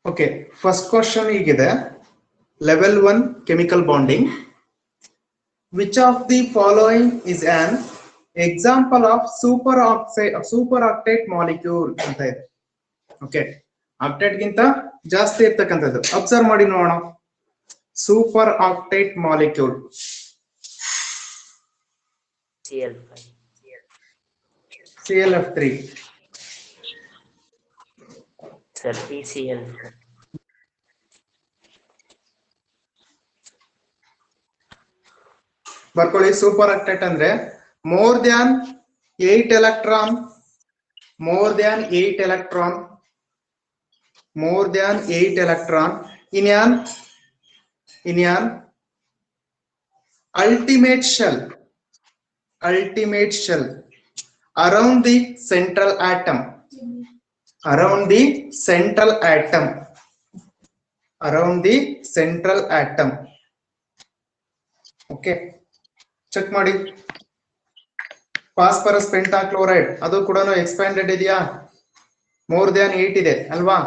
Okay, first question higide. Level 1 chemical bonding. Which of the following is an example of superoctane molecule ಅಂತ ಇದೆ. Okay, octet ಗಿಂತ ಜಾಸ್ತಿ ಇರ್ತಕ್ಕಂಥದ್ದು. Observe ಮಾಡಿ ನೋಡೋಣ. Super octet molecule ClF3 sir PCl ಬರ್ಕೊಳ್ಳಿ. Super octet ಅಂದ್ರೆ more than 8 electron in an ultimate shell around the central atom. Okay, check ಮಾಡಿ. ಫಾಸ್ಫರಸ್ ಪೆಂಟಾಕ್ಲೋರೈಡ್ ಅದು ಕೂಡ ಎಕ್ಸ್ಪ್ಯಾಂಡೆಡ್ ಇದೆಯಾ? more than 8 ಇದೆ ಅಲ್ವಾ?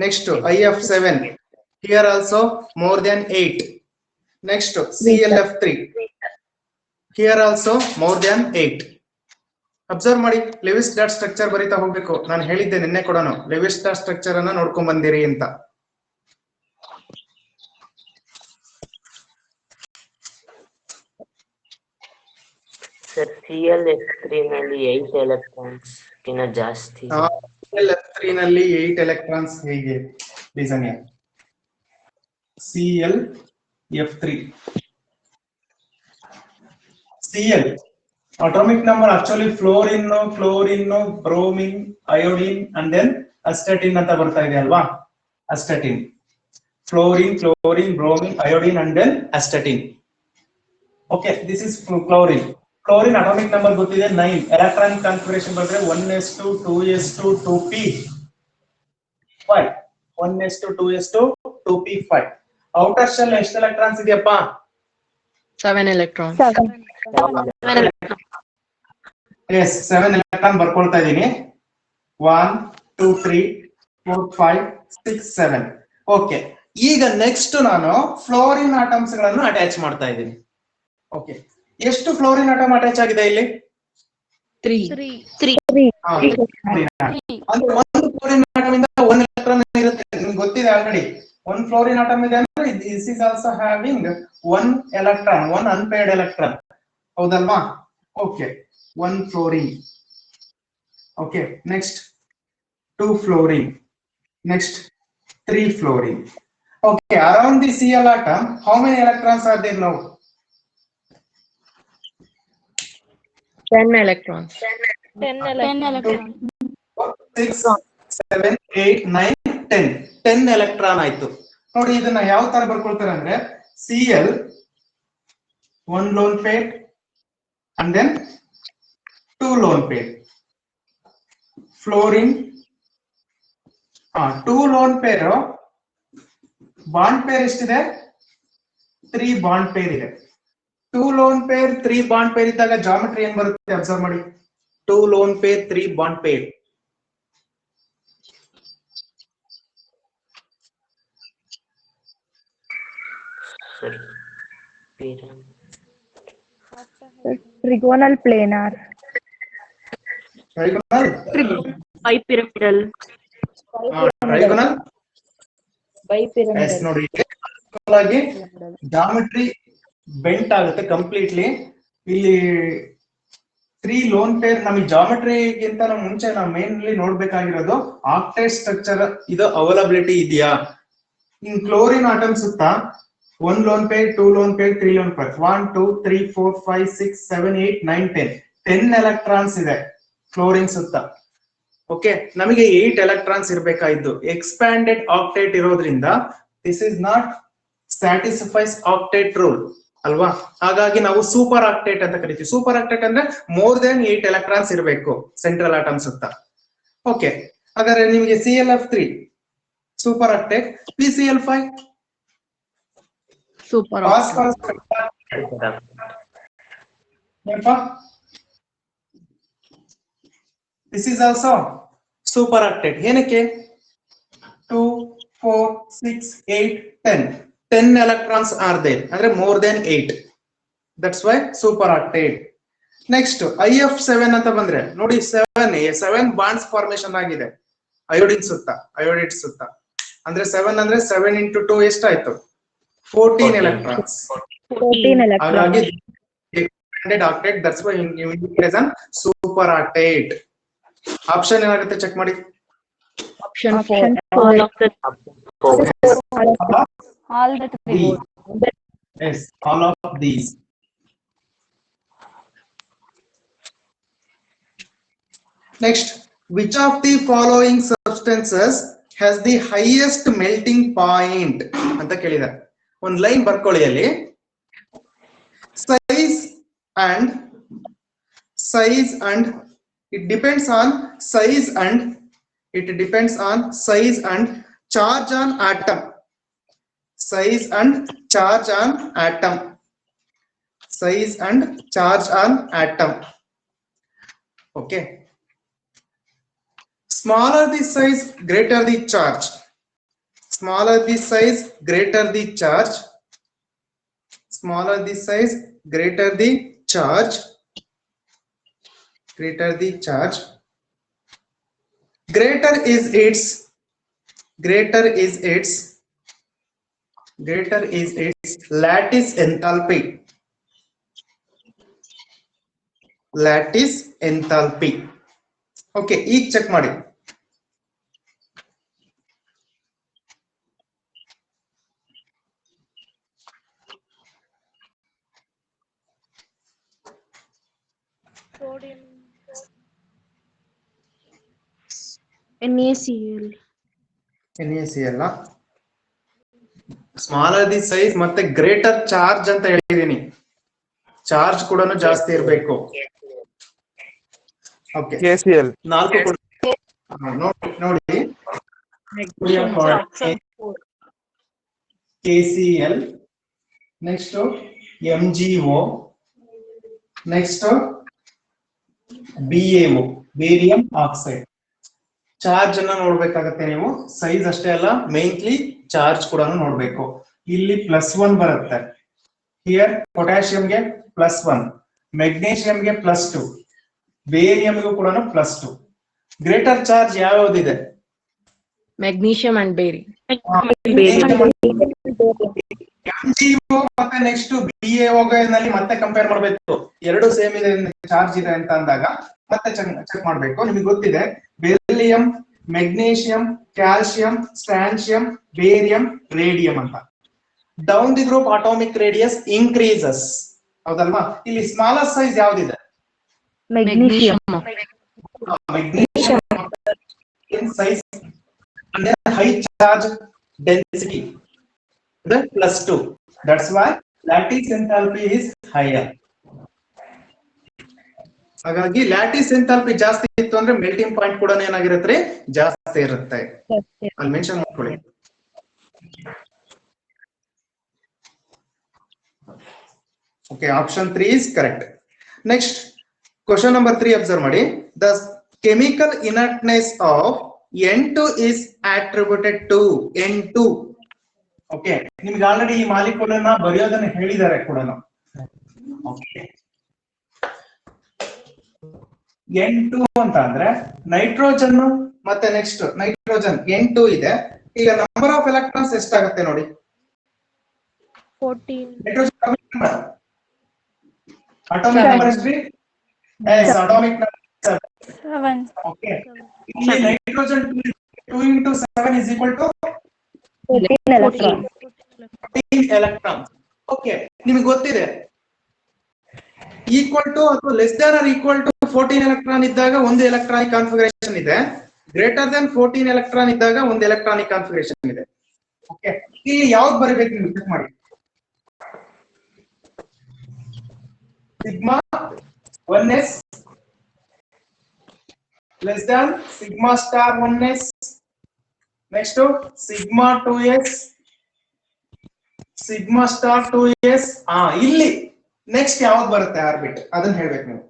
Next IF7 here also more than 8. next ClF3 here also more than 8. Observe ಮಾಡಿ. Lewis dot structure ಬರೀತಾ ಹೋಗ್ಬೇಕು. ನಾನು ಹೇಳಿದ್ದೆ ನಿನ್ನೆ ಕೂಡ ಲೆವಿಸ್ ಡಾಟ್ ಸ್ಟ್ರಕ್ಚರ್ ಅನ್ನ ನೋಡ್ಕೊಂಡ್ ಬಂದಿರಿ ಅಂತ. ಸರ್ ClF3 ನಲ್ಲಿ 8 ಎಲೆಕ್ಟ್ರಾನ್ಸ್ ಕಿಂತ ಜಾಸ್ತಿ. ClF3 ನಲ್ಲಿ 8 ಎಲೆಕ್ಟ್ರಾನ್ಸ್ ಹೇಗೆ design? ClF3 Cl atomic number actually fluorine, bromine, iodine and then astatine ಅಂತ ಬರ್ತಾ ಇದೆ ಅಲ್ವಾ? astatine, fluorine, bromine, iodine and then astatine. Okay, this is chlorine. Chlorine atomic number ಗೊತ್ತಿದೆ 9. electronic configuration ಬಂದ್ರೆ 1s2 2s2 2p5 1s2 2s2 2p5. outer shell ಎಷ್ಟು electrons ಇದೆಯಪ್ಪ? 7 electrons. Yes, 7 electron ಬರ್ಕೊಳ್ತಾ ಇದೀನಿ. 1 2 3 4 5 6 7. Okay, ಈಗ ನೆಕ್ಸ್ಟ್ ನಾನು ಫ್ಲೋರಿನ್ ಆಟಮ್ಸ್ ಗಳನ್ನು attach ಮಾಡ್ತಾ ಇದ್ದೀನಿ. ಓಕೆ, ಎಷ್ಟು ಫ್ಲೋರಿನ್ ಆಟಮ್ ಅಟ್ಯಾಚ್ ಆಗಿದೆ ಇಲ್ಲಿ? 3. ಅಂದ್ರೆ ಒಂದು ಫ್ಲೋರಿನ್ ಆಟಮ್ ಇಂದ 1 ಎಲೆಕ್ಟ್ರಾನ್ ಇರುತ್ತೆ. ನಿಮ್ಗೆ ಗೊತ್ತಿದೆ ಆಲ್ರೆಡಿ. ಒಂದು ಫ್ಲೋರಿನ್ ಆಟಮ್ ಇದೆ ಅಂದ್ರೆ this is also having 1 electron, 1 unpaired electron. ಹೌದಲ್ವಾ? Okay, 1 fluorine. Okay, next 2 fluorine. Next 3 fluorine. Okay, around the Cl atom, how many electrons are there now? 10 electrons. 10 electrons. 6 7 8 9 10. 10 electron ಆಯ್ತು. ನೋಡಿ, ಇದನ್ನ ಯಾವ ತರ ಬರ್ಕೊಳ್ತಾರೆ ಅಂದ್ರೆ Cl 1 lone pair and then 2 lone pair. Fluorine 2 lone pair, bond pair ಎಷ್ಟಿದೆ? 3 bond pair ಇದೆ. 2 lone pair 3 bond pair ಇದ್ದಾಗ geometry ಏನ್ ಬರುತ್ತೆ ಅಬ್ಸರ್ವ್ ಮಾಡಿ. 2 lone pair 3 bond pair. Sir Trigonal planar. Bipyramidal. Trigonal Bipyramidal. ನೋಡಿ, ಜಾಮೆಟ್ರಿ ಬೆಂಟ್ ಆಗುತ್ತೆ completely. ಇಲ್ಲಿ 3 lone pair ನಮಗೆ ಜಾಮೆಟ್ರಿಗಿಂತ ನಾವು ಮುಂಚೆ ನಾವು ಮೇನ್ಲಿ ನೋಡ್ಬೇಕಾಗಿರೋದು ಆಕ್ಟೇಟ್ ಸ್ಟ್ರಕ್ಚರ್ ಇದು ಅವೈಲಬಿಲಿಟಿ ಇದೆಯಾ. ಇನ್ ಕ್ಲೋರಿನ್ ಆಟಮ್ ಸುತ್ತ 1 lone pair 2 lone pair 3 lone pair 1 2 3 4 5 6 7 8 9 10 electrons ಇದೆ ಕ್ಲೋರಿನ್ ಸುತ್ತ. ಓಕೆ, ನಮಗೆ 8 electrons ಇರಬೇಕಾಗಿದ್ದು. ಎಕ್ಸ್ಪ್ಯಾಂಡೆಡ್ ಆಕ್ಟೇಟ್ ಇರೋದ್ರಿಂದ this is not satisfies octet rule ಅಲ್ವಾ? ಹಾಗಾಗಿ ನಾವು ಸೂಪರ್ ಆಕ್ಟೇಟ್ ಅಂತ ಕರಿತೀವಿ. ಸೂಪರ್ ಆಕ್ಟೇಟ್ ಅಂದ್ರೆ ಮೋರ್ ದೆನ್ 8 electrons ಇರಬೇಕು ಸೆಂಟ್ರಲ್ ಆಟಮ್ ಸುತ್ತ. ಓಕೆ, ಹಾಗಾದ್ರೆ ನಿಮಗೆ ClF3 super octet, PCl5 Super. Phosphorus this is also super octet. ಏನಕ್ಕೆ? 2 4, 6, 8, 10. 10 electrons are there. Andre more than 8. That's why superoctane. Next IF7 ಅಂತ ಬಂದ್ರೆ ನೋಡಿ 7 ಬಾಂಡ್ಸ್ ಫಾರ್ಮೇಶನ್ ಆಗಿದೆ ಅಯೋಡಿನ್ ಸುತ್ತ ಅಂದ್ರೆ 7 ಅಂದ್ರೆ 7 into 2 ಎಷ್ಟಾಯ್ತು 14 electrons. 14 electrons. ಹಾಗಾಗಿ expanded octet, that's why you indicate as an superoctane. Option ಏನಾಗುತ್ತೆ ಚೆಕ್ ಮಾಡಿ. Option 4. Option All of the all the three. Yes, all of these. Next, which of the following substances has the highest melting point ಅಂತ ಕೇಳಿದ್ದಾರೆ. ಒಂದು line ಬರ್ಕೊಳ್ಳಿ ಅಲ್ಲಿ. Size and it depends on size and charge on atom. Size and charge on atom. Okay. Smaller the size, greater the charge. Smaller the size, greater the charge. Smaller the size, greater the charge. Greater the charge. Greater is its lattice enthalpy. Lattice enthalpy. Okay, ಈಗ check ಮಾಡಿ. NaCl. ಅಲ್ಲ, smaller the size ಮತ್ತೆ greater charge ಅಂತ ಹೇಳಿದೀನಿ. Charge ಕೂಡ ಜಾಸ್ತಿ ಇರಬೇಕು. Okay, KCl. ನಾಲ್ಕು ನೋಡಿ KCl, next MgO, next BaO, barium oxide. Charge ಅನ್ನ ನೋಡ್ಬೇಕಾಗತ್ತೆ ನೀವು, ಸೈಜ್ ಅಷ್ಟೇ ಅಲ್ಲ, ಮೇನ್ಲಿ ಚಾರ್ಜ್ ಕೂಡ ನೋಡ್ಬೇಕು. ಇಲ್ಲಿ +1 ಬರುತ್ತೆ, ಹಿಯರ್ ಪೊಟ್ಯಾಷಿಯಂಗೆ +1, ಮೆಗ್ನೀಷಿಯಂಗೆ +2, ಬೇರಿಯಂಗೂ ಕೂಡ +2. ಗ್ರೇಟರ್ ಚಾರ್ಜ್ ಯಾವ್ಯಾವ್ದಿದೆ? Magnesium and barium. MgO ಮತ್ತೆ ನೆಕ್ಸ್ಟ್ BaO ನಲ್ಲಿ ಮತ್ತೆ ಕಂಪೇರ್ ಮಾಡಬೇಕು. ಎರಡು ಸೇಮ್ ಇದೆ, ಚಾರ್ಜ್ ಇದೆ ಅಂತ ಅಂದಾಗ ಮತ್ತೆ ಚೆಕ್ ಮಾಡಬೇಕು. ನಿಮಗೆ ಗೊತ್ತಿದೆ beryllium, magnesium, calcium, strontium, barium, radium ಅಂತ. Down the group atomic radius increases, ಹೌದಲ್ವಾ? ಇಲ್ಲಿ ಸ್ಮಾಲರ್ ಸೈಜ್ ಯಾವ್ದಿದೆ? Magnesium. Magnesium in size and then high charge density, the +2. That's why lattice enthalpy is higher. ಹಾಗಾಗಿ lattice enthalpy ಜಾಸ್ತಿ ಇತ್ತು ಅಂದ್ರೆ melting point ಕೂಡ ಏನಾಗಿರುತ್ತೆ, ಜಾಸ್ತಿ ಇರುತ್ತೆ. ಅಲ್ಲಿ ಮೆನ್ಷನ್ ಮಾಡ್ಕೊಳ್ಳಿ. Okay, option 3 is correct. Next, question number 3 observe ಮಾಡಿ. The chemical inertness of N2 is attributed to N2. Okay, ನಿಮ್ಗೆ ಆಲ್ರೆಡಿ ಈ ಮಾಲಿಕ್ಯೂಲನ್ನ ಬರೆಯೋದನ್ನ ಹೇಳಿದ್ದಾರೆ ಕೂಡ. Okay, N2 ಅಂತ ಅಂದ್ರೆ ನೈಟ್ರೋಜನ್ ಮತ್ತೆ ನೆಕ್ಸ್ಟ್ ನೈಟ್ರೋಜನ್ N2 ಇದೆ. ಈಗ ನಂಬರ್ ಆಫ್ ಎಲೆಕ್ಟ್ರಾನ್ಸ್ ಎಷ್ಟಾಗುತ್ತೆ ನೋಡಿ. 14. ನೈಟ್ರೋಜನ್ ಅಟಾಮಿಕ್ ನಂಬರ್ ಎಷ್ಟು? Yes, atomic number 7. ಓಕೆ, ಇಲ್ಲಿ nitrogen 2 into 7 is equal to 14 electrons. 14 electrons. Okay, ನಿಮಗೆ ಗೊತ್ತಿದೆ ಈಕ್ವಲ್ ಟು ಅಥವಾ less than or equal to 14 electron ಇದ್ದಾಗ ಒಂದು ಎಲೆಕ್ಟ್ರಾನಿಕ್ ಕಾನ್ಫಿಗರೇಷನ್ ಇದೆ, ಗ್ರೇಟರ್ ದನ್ 14 ಎಲೆಕ್ಟ್ರಾನ್ ಇದ್ದಾಗ ಒಂದು ಎಲೆಕ್ಟ್ರಾನಿಕ್ ಕಾನ್ಫಿಗರೇಷನ್ ಇದೆ. ಓಕೆ, ಇಲ್ಲಿ ಯಾವ್ದು ಬರಬೇಕು ನೀವು ಚೆಕ್ ಮಾಡಿ. Sigma 1s less than sigma star 1s, next sigma 2s, sigma star 2s. ಇಲ್ಲಿ ನೆಕ್ಸ್ಟ್ ಯಾವ್ದು ಬರುತ್ತೆ ಆರ್ಬಿಟ್, ಅದನ್ನ ಹೇಳ್ಬೇಕು ನೀವು.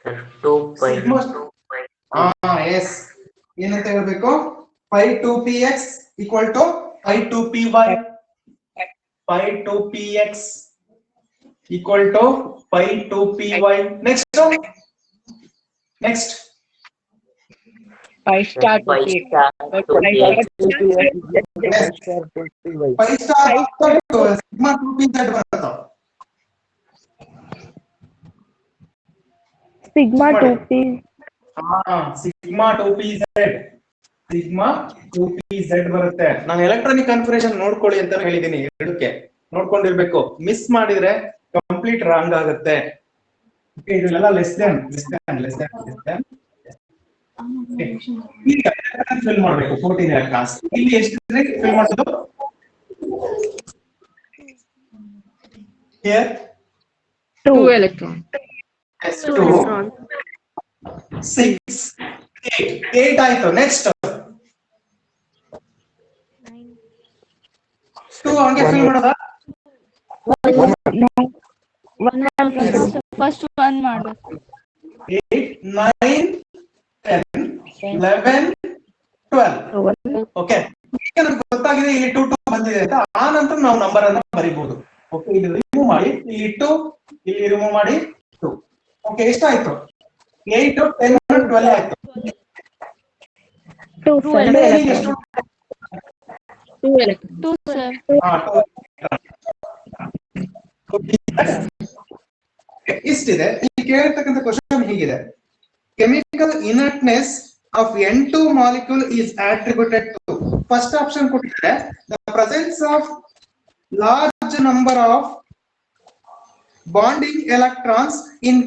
Sir, 2 pi. ಎಸ್ ಏನಂತ ಹೇಳ್ಬೇಕು, phi 2px equal to phi 2py, phi 2px equal to phi 2py. Next Pi star to Pi K. star to K. pi star sigma 2pz ಬರುತ್ತಾ? Sigma 2p. Sigma 2pz, sigma 2pz ಬರುತ್ತೆ. ನಾನು electronic configuration ನೋಡ್ಕೊಳ್ಳಿ ಅಂತ ಹೇಳಿದೀನಿ, ಎರಡಕ್ಕೆ ನೋಡ್ಕೊಂಡಿರ್ಬೇಕು. Miss ಮಾಡಿದ್ರೆ complete wrong ಆಗುತ್ತೆ. ಇದೆಲ್ಲ ಲೆಸ್ ದೆನ್ ಈಗ ಫಿಲ್ ಮಾಡಬೇಕು 14 ಎಲೆಕ್ಟ್ರಾನ್ಸ್. ಇಲ್ಲಿ ಎಷ್ಟು ಫಿಲ್ ಮಾಡೋದು? Here 2 electrons. 2 6 8 ಆಯ್ತು. ನೆಕ್ಸ್ಟ್ 2 ಹಂಗೆ ಫಿಲ್ ಮಾಡೋದಾ? First one ಮಾಡ್ಬೇಕು. 8 9 10 11 12. ಓಕೆ, ಈಗ ನಮ್ಗೆ ಗೊತ್ತಾಗಿದೆ ಇಲ್ಲಿ 2 2 ಬಂದಿದೆ ಅಂತ. ಆ ನಂತರ ನಾವು ನಂಬರ್ ಅನ್ನು ಬರೀಬಹುದು. ಓಕೆ, ಇದು ರಿಮೂವ್ ಮಾಡಿ, ಇಲ್ಲಿ 2 ಇಲ್ಲಿ ರಿಮೂವ್ ಮಾಡಿ 2. ಓಕೆ, ಎಷ್ಟಾಯ್ತು? 8 10 12 ಆಯ್ತು. 2 ರಿಮೈನಿಂಗ್ ಎಷ್ಟು? 2 electrons. 2 sir. 2 ಇಷ್ಟಿದೆ. ಇಲ್ಲಿ ಕೇಳಿರ್ತಕ್ಕಂಥ ಕ್ವಶನ್ ಹೀಗಿದೆ, chemical inertness of N2 molecule is attributed to. First option ಕೊಟ್ಟಿದ್ದಾರೆ, the presence of large number of bonding electrons in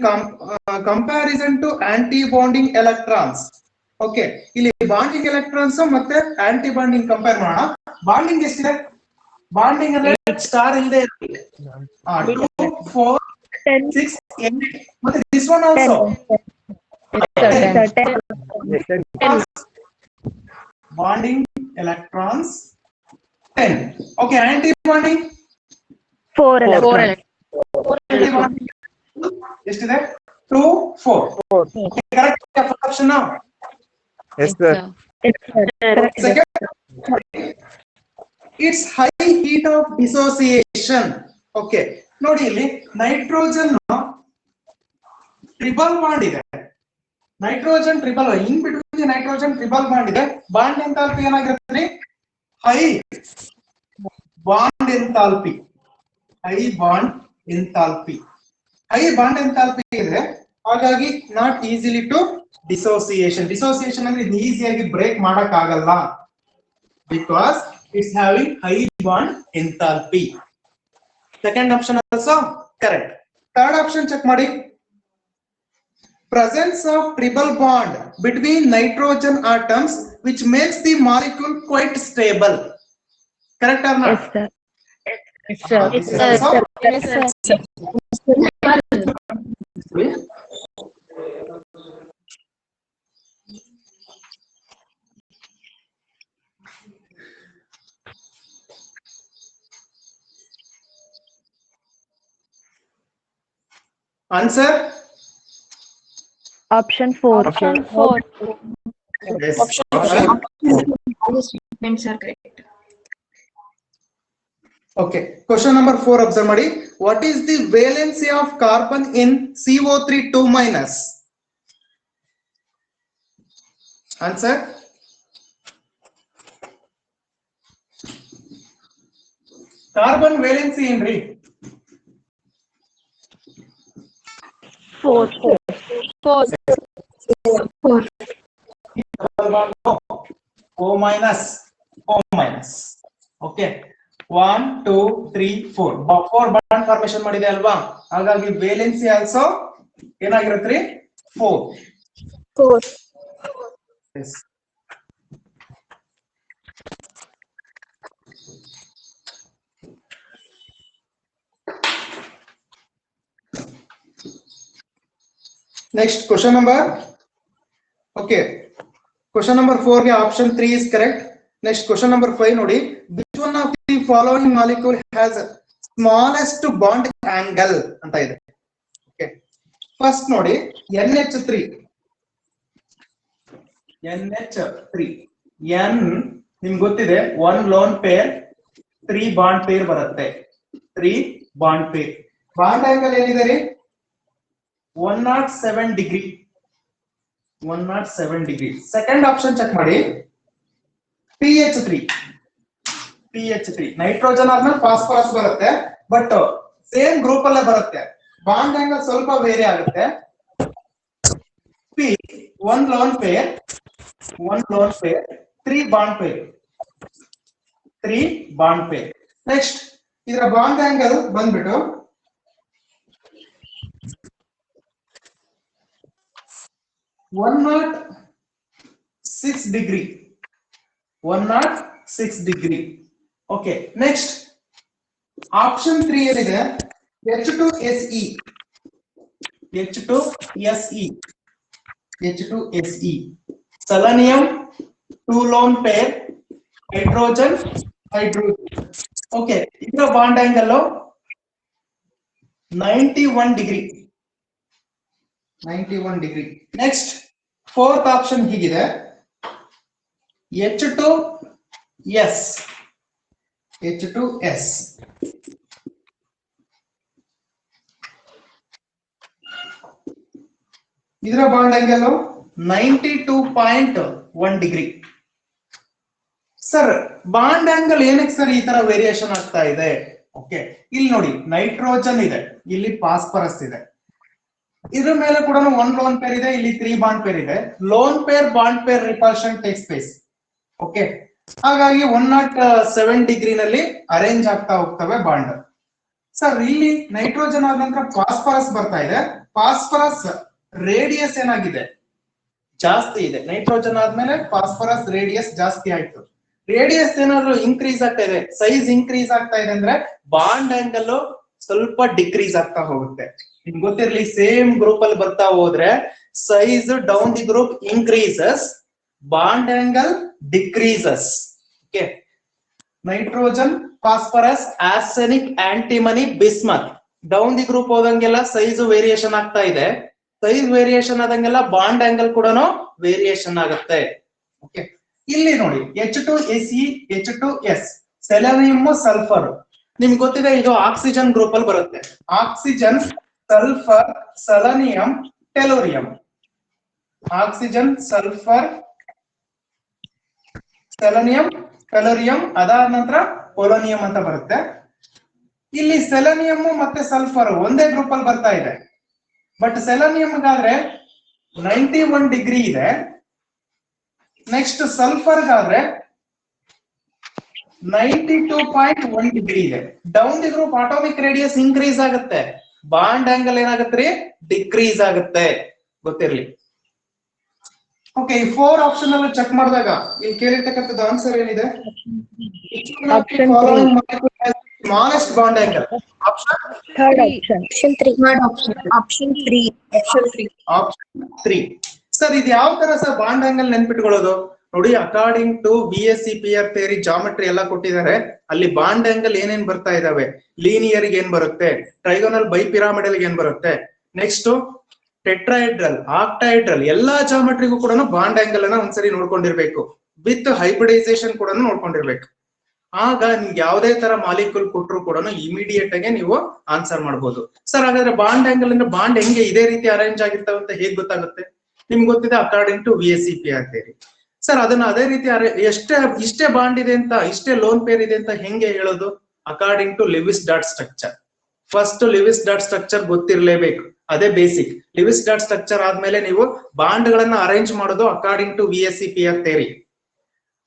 comparison to antibonding electrons. Okay, ಇಲ್ಲಿ ಬಾಂಡಿಂಗ್ ಎಲೆಕ್ಟ್ರಾನ್ಸ್ ಮತ್ತೆ antibonding compare ಮಾಡೋಣ. Bonding ಎಷ್ಟಿದೆ? Bonding ಅಂದ್ರೆ star ಇಲ್ಲದೆ 2 4 6 8 ಮತ್ತೆ this one also bonding electrons 10. Okay, antibonding 4 4 electrons. electrons. ಎಷ್ಟಿದೆ? 2 4. Correct option. Yes, sir. Second, it's high heat of dissociation. Okay, ನೋಡಿ ಇಲ್ಲಿ ನೈಟ್ರೋಜನ್ ಟ್ರಿಬಲ್ ಬಾಂಡ್ ಇದೆ. Nitrogen triple in between nitrogen triple bond ಇದೆ. Bond enthalpy ಏನಾಗಿರುತ್ತೆ? High bond enthalpy. High bond enthalpy ಇದೆ. ಹಾಗಾಗಿ not easily to dissociation. Dissociation ಅಂದ್ರೆ ಇದು ಈಸಿಯಾಗಿ ಬ್ರೇಕ್ ಮಾಡಕ್ ಆಗಲ್ಲ, because it's having high bond enthalpy. Second option also correct. Third option check ಮಾಡಿ, presence of triple bond between nitrogen atoms which makes the molecule quite stable. Correct or not? Yes sir. Yes, sir. This is also Yes sir. answer. Option 4. Option 4. Yes. All the statements are correct. Okay, question number 4 observe ಮಾಡಿ. What is the valency of carbon in CO3 2 minus? Answer. Carbon valency ಏನ್ರಿ? 4. 4. O minus. Okay, 1 2 3 4 4 bond formation ಮಾಡಿದೆ ಅಲ್ವಾ? ಹಾಗಾಗಿ valency also ಏನಾಗಿರುತ್ತೆ? 4. Yes. Next question number. Okay, question number 4 ಗೆ option 3 is correct. Next question number 5 ನೋಡಿ, which one of the following molecule has smallest bond angle ಅಂತ ಇದೆ. Okay, first ನೋಡಿ NH3. NH3 N ನಿಮ್ಗೆ ಗೊತ್ತಿದೆ 1 ಲೋನ್ ಪೇರ್ 3 ಬಾಂಡ್ ಪೇರ್ ಬರುತ್ತೆ 3 bond pair bond angle ಏನಿದೆ ರೀ 107 degree 107 degree second option check ಮಾಡಿ PH3 ನೈಟ್ರೋಜನ್ ಆದ್ಮೇಲೆ ಫಾಸ್ಫರಸ್ ಬರುತ್ತೆ ಬಟ್ ಸೇಮ್ ಗ್ರೂಪ್ ಅಲ್ಲೇ ಬರುತ್ತೆ ಬಾಂಡ್ ಆಂಗಲ್ ಸ್ವಲ್ಪ ಬೇರೆ ಆಗುತ್ತೆ P 1 lone pair 3 bond pair next ಇದರ ಬಾಂಡ್ ಆಂಗಲ್ ಬಂದ್ಬಿಟ್ಟು 106 degree 106 degree okay next option 3 ಏನಿದೆ H2SE H2SE selenium 2 lone pair hydrogen okay ಇದರ bond angle 91 degree next fourth option ಹೀಗಿದೆ H2S ಇದರ bond angle 92.1 degree sir bond angle ಏನಕ್ಕೆ sir ಈ ತರ variation ಆಗ್ತಾ ಇದೆ ಓಕೆ ಇಲ್ಲಿ ನೋಡಿ ನೈಟ್ರೋಜನ್ ಇದೆ ಇಲ್ಲಿ ಫಾಸ್ಫರಸ್ ಇದೆ ಇದ್ರ ಮೇಲೆ ಕೂಡ 1 ಲೋನ್ ಪೇರ್ ಇದೆ ಇಲ್ಲಿ 3 ಬಾಂಡ್ ಪೇರ್ ಇದೆ lone pair bond pair repulsion takes place okay ಹಾಗಾಗಿ 107 ಡಿಗ್ರಿ ನಲ್ಲಿ ಅರೇಂಜ್ ಆಗ್ತಾ ಹೋಗ್ತವೆ ಬಾಂಡ್ ಸರ್ ಇಲ್ಲಿ ನೈಟ್ರೋಜನ್ ಆದ ನಂತರ ಫಾಸ್ಫರಸ್ ಬರ್ತಾ ಇದೆ ಫಾಸ್ಫರಸ್ ರೇಡಿಯಸ್ ಏನಾಗಿದೆ ಜಾಸ್ತಿ ಇದೆ ನೈಟ್ರೋಜನ್ ಆದ್ಮೇಲೆ ಫಾಸ್ಫರಸ್ ರೇಡಿಯಸ್ ಜಾಸ್ತಿ ಆಯ್ತು ರೇಡಿಯಸ್ ಏನಾದ್ರು ಇನ್ಕ್ರೀಸ್ ಆಗ್ತಾ ಇದೆ ಸೈಜ್ ಇನ್ಕ್ರೀಸ್ ಆಗ್ತಾ ಇದೆ ಅಂದ್ರೆ ಬಾಂಡ್ ಆಂಗಲ್ ಸ್ವಲ್ಪ ಡಿಕ್ರೀಸ್ ಆಗ್ತಾ ಹೋಗುತ್ತೆ ನಿಮ್ಗೆ ಗೊತ್ತಿರ್ಲಿ ಸೇಮ್ ಗ್ರೂಪ್ ಅಲ್ಲಿ ಬರ್ತಾ ಹೋದ್ರೆ size down the group increases bond angle decreases okay nitrogen phosphorus arsenic antimony bismuth down the group ಹೋದಂಗೆಲ್ಲ ಸೈಜ್ ವೇರಿಯೇಷನ್ ಆಗ್ತಾ ಇದೆ ಸೈಜ್ ವೇರಿಯೇಷನ್ ಆದಂಗೆಲ್ಲ ಬಾಂಡ್ ಆಂಗಲ್ ಕೂಡ ವೇರಿಯೇಷನ್ ಆಗುತ್ತೆ ಓಕೆ ಇಲ್ಲಿ ನೋಡಿ H2SE H2S ಸೆಲೆನಿಯಂ ಸಲ್ಫರ್ ನಿಮ್ಗೆ ಗೊತ್ತಿದೆ ಇದು ಆಕ್ಸಿಜನ್ ಗ್ರೂಪ್ ಅಲ್ಲಿ ಬರುತ್ತೆ oxygen sulphur selenium tellurium oxygen sulphur selenium tellurium ಅದಾದ ನಂತರ ಪೊಲೋನಿಯಂ ಅಂತ ಬರುತ್ತೆ ಇಲ್ಲಿ ಸೆಲೆನಿಯಂ ಮತ್ತೆ ಸಲ್ಫರ್ ಒಂದೇ ಗ್ರೂಪ್ ಅಲ್ಲಿ ಬರ್ತಾ ಇದೆ ಬಟ್ ಸೆಲೆನಿಯಂಗಾದ್ರೆ 91 ಡಿಗ್ರಿ ಇದೆ ನೆಕ್ಸ್ಟ್ ಸಲ್ಫರ್ಗಾದ್ರೆ 92.1 ಡಿಗ್ರಿ ಇದೆ down the group atomic radius increase ಆಗುತ್ತೆ ಬಾಂಡ್ ಆಂಗಲ್ ಏನಾಗುತ್ತೆ ಡಿಕ್ರೀಸ್ ಆಗುತ್ತೆ ಗೊತ್ತಿರ್ಲಿ ಓಕೆ ಈ 4 ಆಪ್ಷನ್ ಅನ್ನು ಚೆಕ್ ಮಾಡಿದಾಗ ಇಲ್ಲಿ ಕೇಳಿರ್ತಕ್ಕಂಥದ್ದು ಆನ್ಸರ್ ಏನಿದೆ smallest bond angle Third option. Option 3. Sir ಇದು ಯಾವ ತರ ಸರ್ ಬಾಂಡ್ ಆಂಗಲ್ ನೆನ್ಪಿಟ್ಕೊಳ್ಳೋದು ನೋಡಿ according to BSCPR theory geometry ಎಲ್ಲ ಕೊಟ್ಟಿದ್ದಾರೆ ಅಲ್ಲಿ ಬಾಂಡ್ ಆಂಗಲ್ ಏನೇನ್ ಬರ್ತಾ ಇದಾವೆ ಲೀನಿಯರ್ ಏನ್ ಬರುತ್ತೆ ಟ್ರೈಗೋನಲ್ ಬೈಪಿರಾಮಿಡಲ್ ಏನ್ ಬರುತ್ತೆ ನೆಕ್ಸ್ಟ್ ಟೆಟ್ರಾಹೆಡ್ರಲ್ ಆಕ್ಟಾಹೆಡ್ರಲ್ ಎಲ್ಲಾ ಜಾಮೆಟ್ರಿಗೂ ಕೂಡ ಬಾಂಡ್ ಆಂಗಲ್ ಅನ್ನ ಒಂದ್ಸರಿ ನೋಡ್ಕೊಂಡಿರ್ಬೇಕು ವಿತ್ ಹೈಬ್ರಿಡೈಸೇಷನ್ ಕೂಡ ನೋಡ್ಕೊಂಡಿರ್ಬೇಕು ಆಗ ನಿಮ್ಗೆ ಯಾವುದೇ ತರ ಮಾಲಿಕ್ಯೂಲ್ ಕೊಟ್ಟರು ಕೂಡ ಇಮಿಡಿಯೇಟ್ ಆಗಿ ನೀವು ಆನ್ಸರ್ ಮಾಡಬಹುದು ಸರ್ ಹಾಗಾದ್ರೆ ಬಾಂಡ್ ಆಂಗಲ್ ಅಂದ್ರೆ ಬಾಂಡ್ ಹೆಂಗೆ ಇದೇ ರೀತಿ ಅರೇಂಜ್ ಆಗಿರ್ತಾವ ಅಂತ ಹೇಗ್ ಗೊತ್ತಾಗುತ್ತೆ ನಿಮ್ಗೆ ಗೊತ್ತಿದೆ according to BSCPR theory sir ಅದನ್ನ ಅದೇ ರೀತಿ ಇಷ್ಟೇ ಬಾಂಡ್ ಇದೆ ಅಂತ ಇಷ್ಟೇ ಲೋನ್ ಪೇರ್ ಇದೆ ಅಂತ ಹೆಂಗೆ ಹೇಳೋದು according to Lewis dot structure first Lewis dot structure ಗೊತ್ತಿರ್ಲೇಬೇಕು ಅದೇ ಬೇಸಿಕ್ ಲಿವಿಸ್ ಡಾಟ್ ಸ್ಟ್ರಕ್ಚರ್ ಆದ್ಮೇಲೆ ನೀವು ಬಾಂಡ್ ಗಳನ್ನ ಅರೇಂಜ್ ಮಾಡೋದು according to BSCPR theory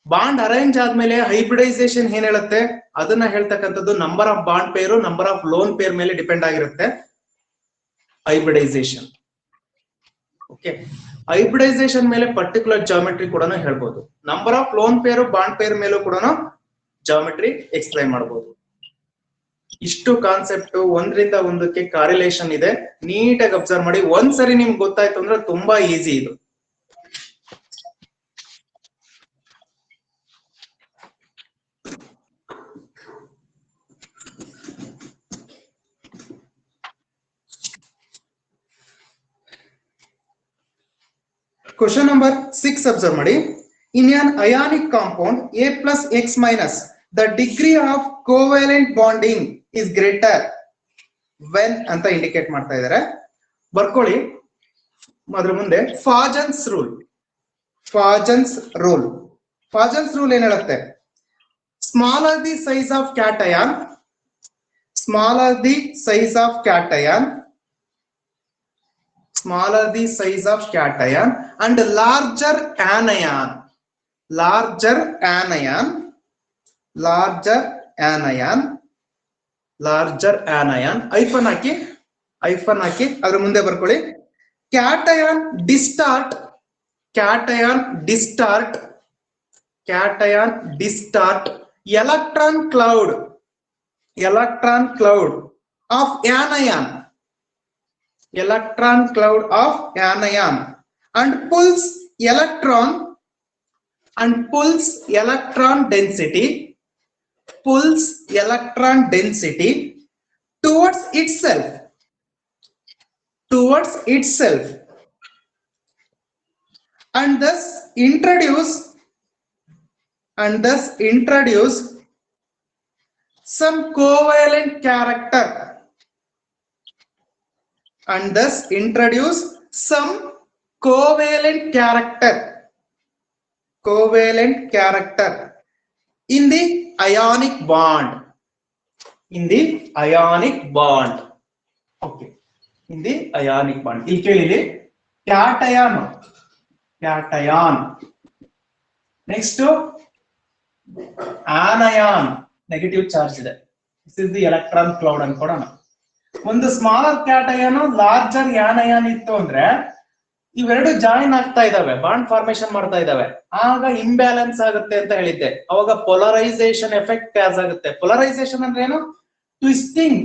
bond arrange ಆದ್ಮೇಲೆ ಹೈಬ್ರಿಡೈಸೇಷನ್ ಏನ್ ಹೇಳುತ್ತೆ ಅದನ್ನ ಹೇಳ್ತಕ್ಕಂಥದ್ದು number of bond pair number of lone pair ಮೇಲೆ ಡಿಪೆಂಡ್ ಆಗಿರುತ್ತೆ ಹೈಬ್ರಿಡೈಸೇಷನ್ ಓಕೆ ಹೈಬ್ರಿಡೈಸೇಷನ್ ಮೇಲೆ ಪರ್ಟಿಕ್ಯುಲರ್ ಜಾಮೆಟ್ರಿ ಕೂಡ ಹೇಳ್ಬೋದು number of lone pair bond pair ಮೇಲೂ ಕೂಡ ಜಾಮೆಟ್ರಿ ಎಕ್ಸ್ಪ್ಲೈನ್ ಮಾಡಬಹುದು ಇಷ್ಟು ಕಾನ್ಸೆಪ್ಟ್ ಒಂದ್ರಿಂದ ಒಂದಕ್ಕೆ ಕಾರಿಲೇಷನ್ ಇದೆ ನೀಟಾಗಿ ಅಬ್ಸರ್ವ್ ಮಾಡಿ ಒಂದ್ಸರಿ ನಿಮ್ಗೆ ಗೊತ್ತಾಯ್ತು ಅಂದ್ರೆ ತುಂಬಾ ಈಸಿ ಇದು ಕ್ವಶನ್ ನಂಬರ್ 6 ಅಬ್ಸರ್ವ್ ಮಾಡಿ. In an ionic compound A plus X minus the degree of covalent bonding is greater when ಅಂತ ಇಂಡಿಕೇಟ್ ಮಾಡ್ತಾ ಇದ್ದಾರೆ. ಬರ್ಕೊಳ್ಳಿ ಅದ್ರ ಮುಂದೆ ಫಾಜನ್ಸ್ ರೂಲ್. ಫಾಜನ್ಸ್ ರೂಲ್ ಏನ್ ಹೇಳುತ್ತೆ? Smaller the size of cation and larger anion hyphen ಹಾಕಿ ಅದ್ರ ಮುಂದೆ ಬರ್ಕೊಳ್ಳಿ. Cation distort electron cloud of anion and pulls electron density towards itself and thus introduce some covalent character in the ionic bond. Okay, in the ionic bond. ಇಲ್ಲಿ ಕೇಳಿಲಿ cation. Next anion, negative charge ಇದೆ. This is the electron cloud ಅನ್ಕೊಡೋಣ. ಒಂದು smaller cation larger anion ಇತ್ತು ಅಂದ್ರೆ ಇವೆರಡು join ಆಗ್ತಾ ಇದಾವೆ, ಬಾಂಡ್ ಫಾರ್ಮೇಶನ್ ಮಾಡ್ತಾ ಇದಾವೆ, ಆಗ ಇಂಬ್ಯಾಲೆನ್ಸ್ ಆಗುತ್ತೆ ಅಂತ ಹೇಳಿದ್ದೆ. ಅವಾಗ ಪೊಲರೈಸೇಷನ್ ಎಫೆಕ್ಟ್ ಕ್ಯಾಸ್ ಆಗುತ್ತೆ. ಪೊಲರೈಸೇಷನ್ ಅಂದ್ರೆ ಏನು? Twisting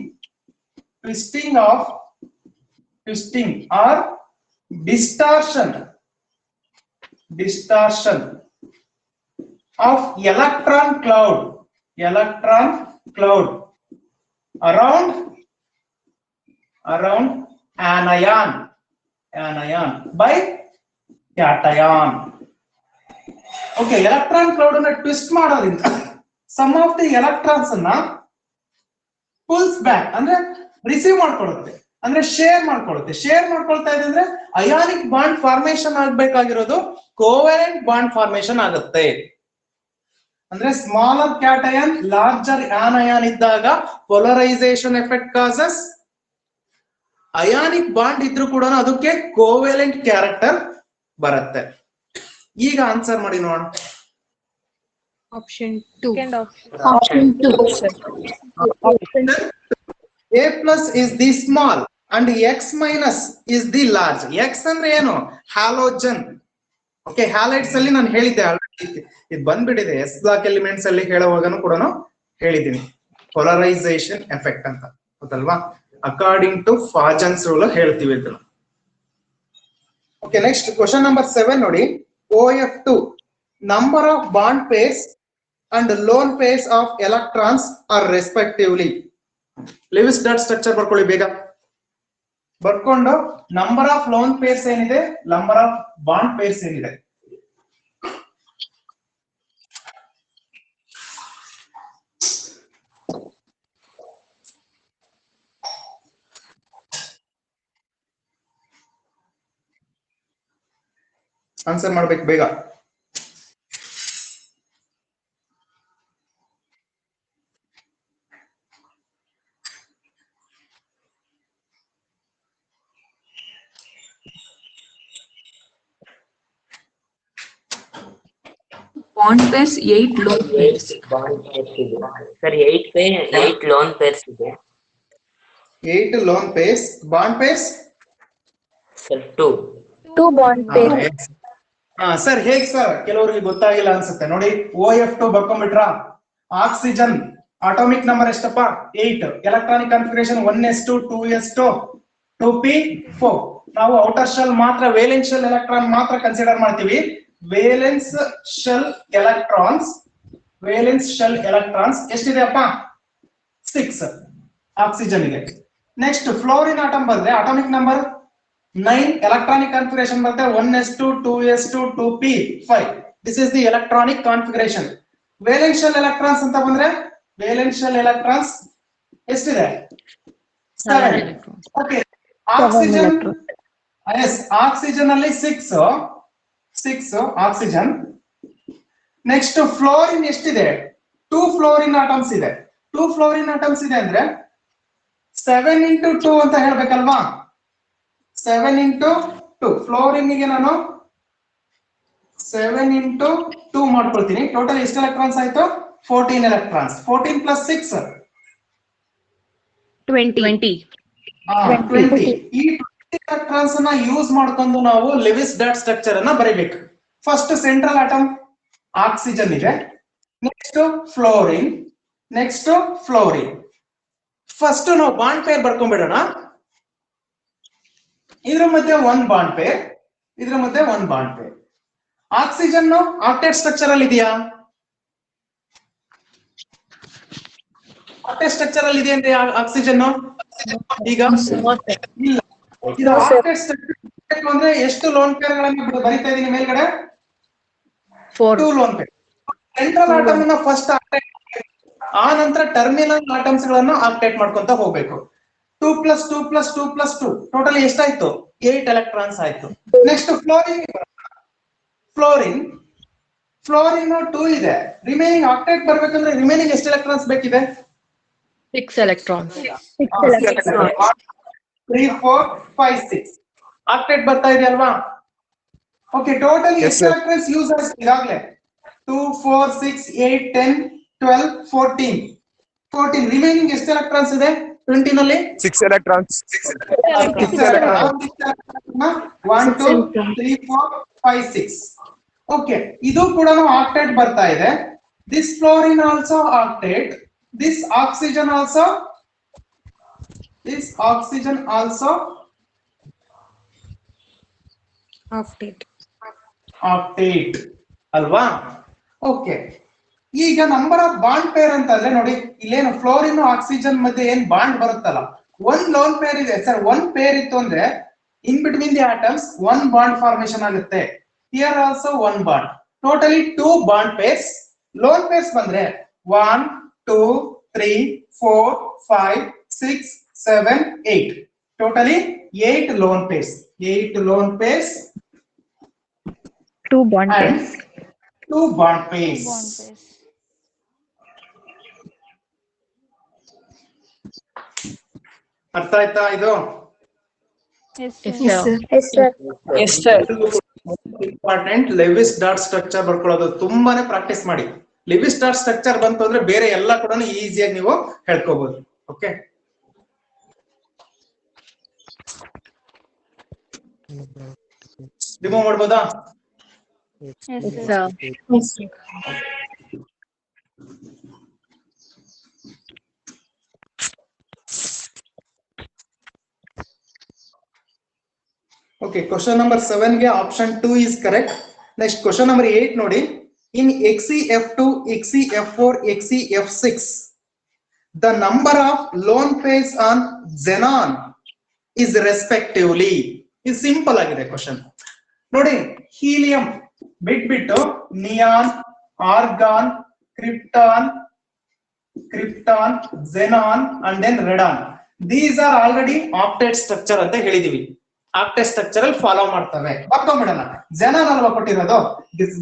or distortion of electron cloud around anion by cation. Okay, electron cloud ಅನ್ನು ಟ್ವಿಸ್ಟ್ ಮಾಡೋದ್ರಿಂದ some of the electrons ಅನ್ನ pulls back ಅಂದ್ರೆ ರಿಸೀವ್ ಮಾಡ್ಕೊಳ್ಳುತ್ತೆ, ಅಂದ್ರೆ ಶೇರ್ ಮಾಡ್ಕೊಳ್ತಾ ಇದೆ. ಅಂದ್ರೆ ಅಯಾನಿಕ್ ಬಾಂಡ್ ಫಾರ್ಮೇಶನ್ ಆಗ್ಬೇಕಾಗಿರೋದು ಕೋವೆಲೆಂಟ್ ಬಾಂಡ್ ಫಾರ್ಮೇಶನ್ ಆಗುತ್ತೆ. ಅಂದ್ರೆ ಸ್ಮಾಲರ್ ಕ್ಯಾಟಯಾನ್ ಲಾರ್ಜರ್ ಆನಯಾನ್ ಇದ್ದಾಗ polarisation effect causes. Ionic bond ಇದ್ರೂ ಕೂಡ ಅದಕ್ಕೆ ಕೋವೆಲೆಂಟ್ ಕ್ಯಾರೆಕ್ಟರ್ ಬರುತ್ತೆ. ಈಗ ಆನ್ಸರ್ ಮಾಡಿ ನೋಡೋಣ. Option 2. A plus is the small and X minus is the large. X ಅಂದ್ರೆ ಏನು? ಹ್ಯಾಲೋಜನ್. ಓಕೆ, ಹ್ಯಾಲೈಡ್ಸ್ ಅಲ್ಲಿ ನಾನು ಹೇಳಿದ್ದೆ ಆಲ್ರೆಡಿ, ಇದು ಬಂದ್ಬಿಟ್ಟಿದೆ. ಎಸ್ ಬ್ಲಾಕ್ ಎಲಿಮೆಂಟ್ಸ್ ಅಲ್ಲಿ ಹೇಳುವಾಗನು ಕೂಡ ಹೇಳಿದ್ದೀನಿ ಪೊಲರೈಸೇಷನ್ ಎಫೆಕ್ಟ್ ಅಂತ, ಗೊತ್ತಲ್ವಾ? ಅಕಾರ್ಡಿಂಗ್ ಟು ಫಾಜನ್ಸ್ ರೂಲ್ ಹೇಳ್ತೀವಿ ಇದನ್ನ. ಓಕೆ, ನೆಕ್ಸ್ಟ್ ಕ್ವಶನ್ ನಂಬರ್ 7 ನೋಡಿ. OF2 number of bond pairs and loan pairs of electrons R respectively. Lewis dot structure ಬರ್ಕೊಳ್ಳಿ ಬೇಗ. ಬರ್ಕೊಂಡು ನಂಬರ್ ಆಫ್ ಲೋನ್ ಪೇರ್ಸ್ ಏನಿದೆ, ನಂಬರ್ ಆಫ್ ಬಾಂಡ್ ಪೇರ್ಸ್ ಏನಿದೆ, ಆನ್ಸರ್ ಮಾಡ್ಬೇಕು ಬೇಗ. Bond pairs 8 lone pairs. Bond pairs ಇದೆ sir. 8 lone pairs ಇದೆ. 8 lone pairs. Bond pairs sir 2 bond pairs. Sir ಹೇಗ್ ಸರ್? ಕೆಲವರಿಗೆ ಗೊತ್ತಾಗಿಲ್ಲ ಅನ್ಸುತ್ತೆ ನೋಡಿ. OF2 ಬರ್ಕೊಂಡ್ಬಿಟ್ರಾ? ಆಕ್ಸಿಜನ್ ಅಟಾಮಿಕ್ ನಂಬರ್ ಎಷ್ಟಪ್ಪ? 8. Electronic configuration 1s2 2s2 2p4. ನಾವು ಔಟರ್ ಶೆಲ್ ಮಾತ್ರ, ವೇಲೆನ್ಸ್ ಶೆಲ್ ಎಲೆಕ್ಟ್ರಾನ್ ಮಾತ್ರ ಕನ್ಸಿಡರ್ ಮಾಡ್ತೀವಿ. ವೇಲೆನ್ಸ್ ಶೆಲ್ ಎಲೆಕ್ಟ್ರಾನ್ಸ್ ಎಷ್ಟಿದೆ ಅಪ್ಪ? 6 ಆಕ್ಸಿಜನ್ ಇದೆ. ನೆಕ್ಸ್ಟ್ ಫ್ಲೋರಿನ್ ಆಟಮ್ ಬಂದ್ರೆ ಅಟಾಮಿಕ್ ನಂಬರ್ 9 electronic configuration ಬರುತ್ತೆ 1s2 2s2 2p5. This is the electronic configuration. Valential electrons ಅಂತ ಬಂದ್ರೆ valential electrons ಎಷ್ಟಿದೆ 7. Okay, oxygen, yes, oxygen ಅಲ್ಲಿ 6 oxygen. Next fluorine ಎಷ್ಟಿದೆ 2 fluorine atoms ಇದೆ. 2 fluorine atoms ಇದೆ ಅಂದ್ರೆ 7 into 2 ಅಂತ ಹೇಳ್ಬೇಕಲ್ವಾ. 7 into 2 fluorine ಗೆ ನಾನು 7 into 2 ಮಾಡ್ಕೊಳ್ತೀನಿ. ಟೋಟಲ್ ಎಷ್ಟು ಎಲೆಕ್ಟ್ರಾನ್ಸ್ ಆಯ್ತು 14 electrons. 14 plus 6 20. 20. ಈ 20 electrons ಅನ್ನ ಯೂಸ್ ಮಾಡ್ಕೊಂಡು ನಾವು ಲೆವಿಸ್ ಡಾಟ್ ಸ್ಟ್ರಕ್ಚರ್ ಅನ್ನ ಬರೀಬೇಕು. ಫಸ್ಟ್ ಸೆಂಟ್ರಲ್ ಆಟಮ್ ಆಕ್ಸಿಜನ್ ಇದೆ, next fluorine, next fluorine. First ನಾವು ಬಾಂಡ್ ಪೇರ್ ಬರ್ಕೊಂಡ್ಬಿಡೋಣ. ಇದ್ರ ಮಧ್ಯೆ 1 ಬಾಂಡ್ ಪೇರ್, ಇದ್ರ ಮಧ್ಯೆ 1 bond pair. Oxygen octet structure ಅಲ್ಲಿ ಇದೆಯಾ? ಆಕ್ಟೇಟ್ ಸ್ಟ್ರಕ್ಚರ್ ಅಲ್ಲಿ ಇದೆ ಅಂದ್ರೆ ಆಕ್ಸಿಜನ್ ಈಗ ಇಲ್ಲ. ಇದು ಆಕ್ಟೇಟ್ ಸ್ಟ್ರಕ್ಚರ್ ಅಂದ್ರೆ ಎಷ್ಟು ಲೋನ್ ಪೇರ್ ಗಳನ್ನು ಬರಿತಾ ಇದೀನಿ ಮೇಲ್ಗಡೆ 2 ಲೋನ್ ಪೇರ್. ಸೆಂಟ್ರಲ್ ಆಟಮ್ ಅನ್ನ ಫಸ್ಟ್ ಆಕ್ಟೇಟ್, ಆ ನಂತರ ಟರ್ಮಿನಲ್ ಆಟಮ್ಸ್ ಗಳನ್ನು ಆಕ್ಟೇಟ್ ಮಾಡ್ಕೊಂತ ಹೋಗ್ಬೇಕು. 2 plus 2 plus 2 plus 2 ಟೋಟಲ್ ಎಷ್ಟಾಯ್ತು 8 electrons ಆಯ್ತು. ನೆಕ್ಸ್ಟ್ ಫ್ಲೋರಿನ್, ಫ್ಲೋರಿನ್ 2 ಇದೆ. ರಿಮೈನಿಂಗ್ ಆಕ್ಟೇಟ್ ಬರ್ಬೇಕಂದ್ರೆ ರಿಮೈನಿಂಗ್ ಎಷ್ಟು ಎಲೆಕ್ಟ್ರಾನ್ಸ್ ಬೇಕಿದೆ 6 electrons. 3 4 5 6 ಆಕ್ಟೇಟ್ ಬರ್ತಾ ಇದೆ ಅಲ್ವಾ. ಓಕೆ, ಟೋಟಲ್ ಎಷ್ಟು ಎಲೆಕ್ಟ್ರಾನ್ಸ್ ಯೂಸ್ ಆಯ್ತು ಈಗಾಗಲೇ 2 4 6 8 10 12 14. ರಿಮೈನಿಂಗ್ ಎಷ್ಟು ಎಲೆಕ್ಟ್ರಾನ್ಸ್ ಇದೆ 20 ನಲ್ಲಿ 6 electrons. 1 2 3 4 5 6. ಓಕೆ, ಇದು ಕೂಡ ಆಕ್ಟೇಟ್ ಬರ್ತಾ ಇದೆ. This fluorine also octet, this oxygen also octet ಅಲ್ವಾ. ಓಕೆ, ಈಗ ನಂಬರ್ ಆಫ್ ಬಾಂಡ್ ಪೇರ್ ಅಂತ ಅಂದ್ರೆ ನೋಡಿ, ಇಲ್ಲೇನು ಫ್ಲೋರಿನ್ ಆಕ್ಸಿಜನ್ ಮಧ್ಯೆ ಏನ್ ಬಾಂಡ್ ಬರುತ್ತಲ್ಲ, 1 ಲೋನ್ ಪೇರ್ ಇದೆ ಸರ್. 1 ಪೇರ್ ಇತ್ತು ಅಂದ್ರೆ in between the atoms 1 bond formation ಆಗುತ್ತೆ. Here also 1 bond. Totally 2 bond pairs. Lone pairs ಬಂದ್ರೆ 1 2 3 4 5 6 7 8. Totally 8 lone pairs. 8 lone pairs 2 bond pairs. 2 bond pairs. ಅರ್ಥ ಆಯ್ತಾ ಇದು? ಇಂಪಾರ್ಟೆಂಟ್ ಲೆವಿಸ್ ಡಾಟ್ ಸ್ಟ್ರಕ್ಚರ್ ಬರ್ಕೊಳ್ಳೋದು ತುಂಬಾನೇ ಪ್ರಾಕ್ಟೀಸ್ ಮಾಡಿ. ಲೆವಿಸ್ ಡಾಟ್ ಸ್ಟ್ರಕ್ಚರ್ ಬಂತು ಅಂದ್ರೆ ಬೇರೆ ಎಲ್ಲ ಕೂಡ ಈಸಿಯಾಗಿ ನೀವು ಹೇಳ್ಕೋಬಹುದು. ಓಕೆ, ರಿಮೂವ್ ಮಾಡ್ಬೋದಾ? Okay, question number 7 ಗೆ option 2 is correct. Next question number 8 ನೋಡಿ. In XeF2, XeF4, XeF6, the number of lone pairs on xenon is respectively. ಇದು ಸಿಂಪಲ್ ಆಗಿದೆ ಕ್ವಶನ್ ನೋಡಿ. ಹೀಲಿಯಂ ಬಿಟ್ಬಿಟ್ಟು neon, argon, krypton, xenon and then radon. These are already octet structure ಅಂತ ಹೇಳಿದೀವಿ. Octet structure ಅಲ್ಲಿ follow ಮಾಡ್ತವೆ. ಬರ್ಕೊಂಡ್ಬಿಡೋಣ. xenon ಅಲ್ವಾ ಕೊಟ್ಟಿರೋದು,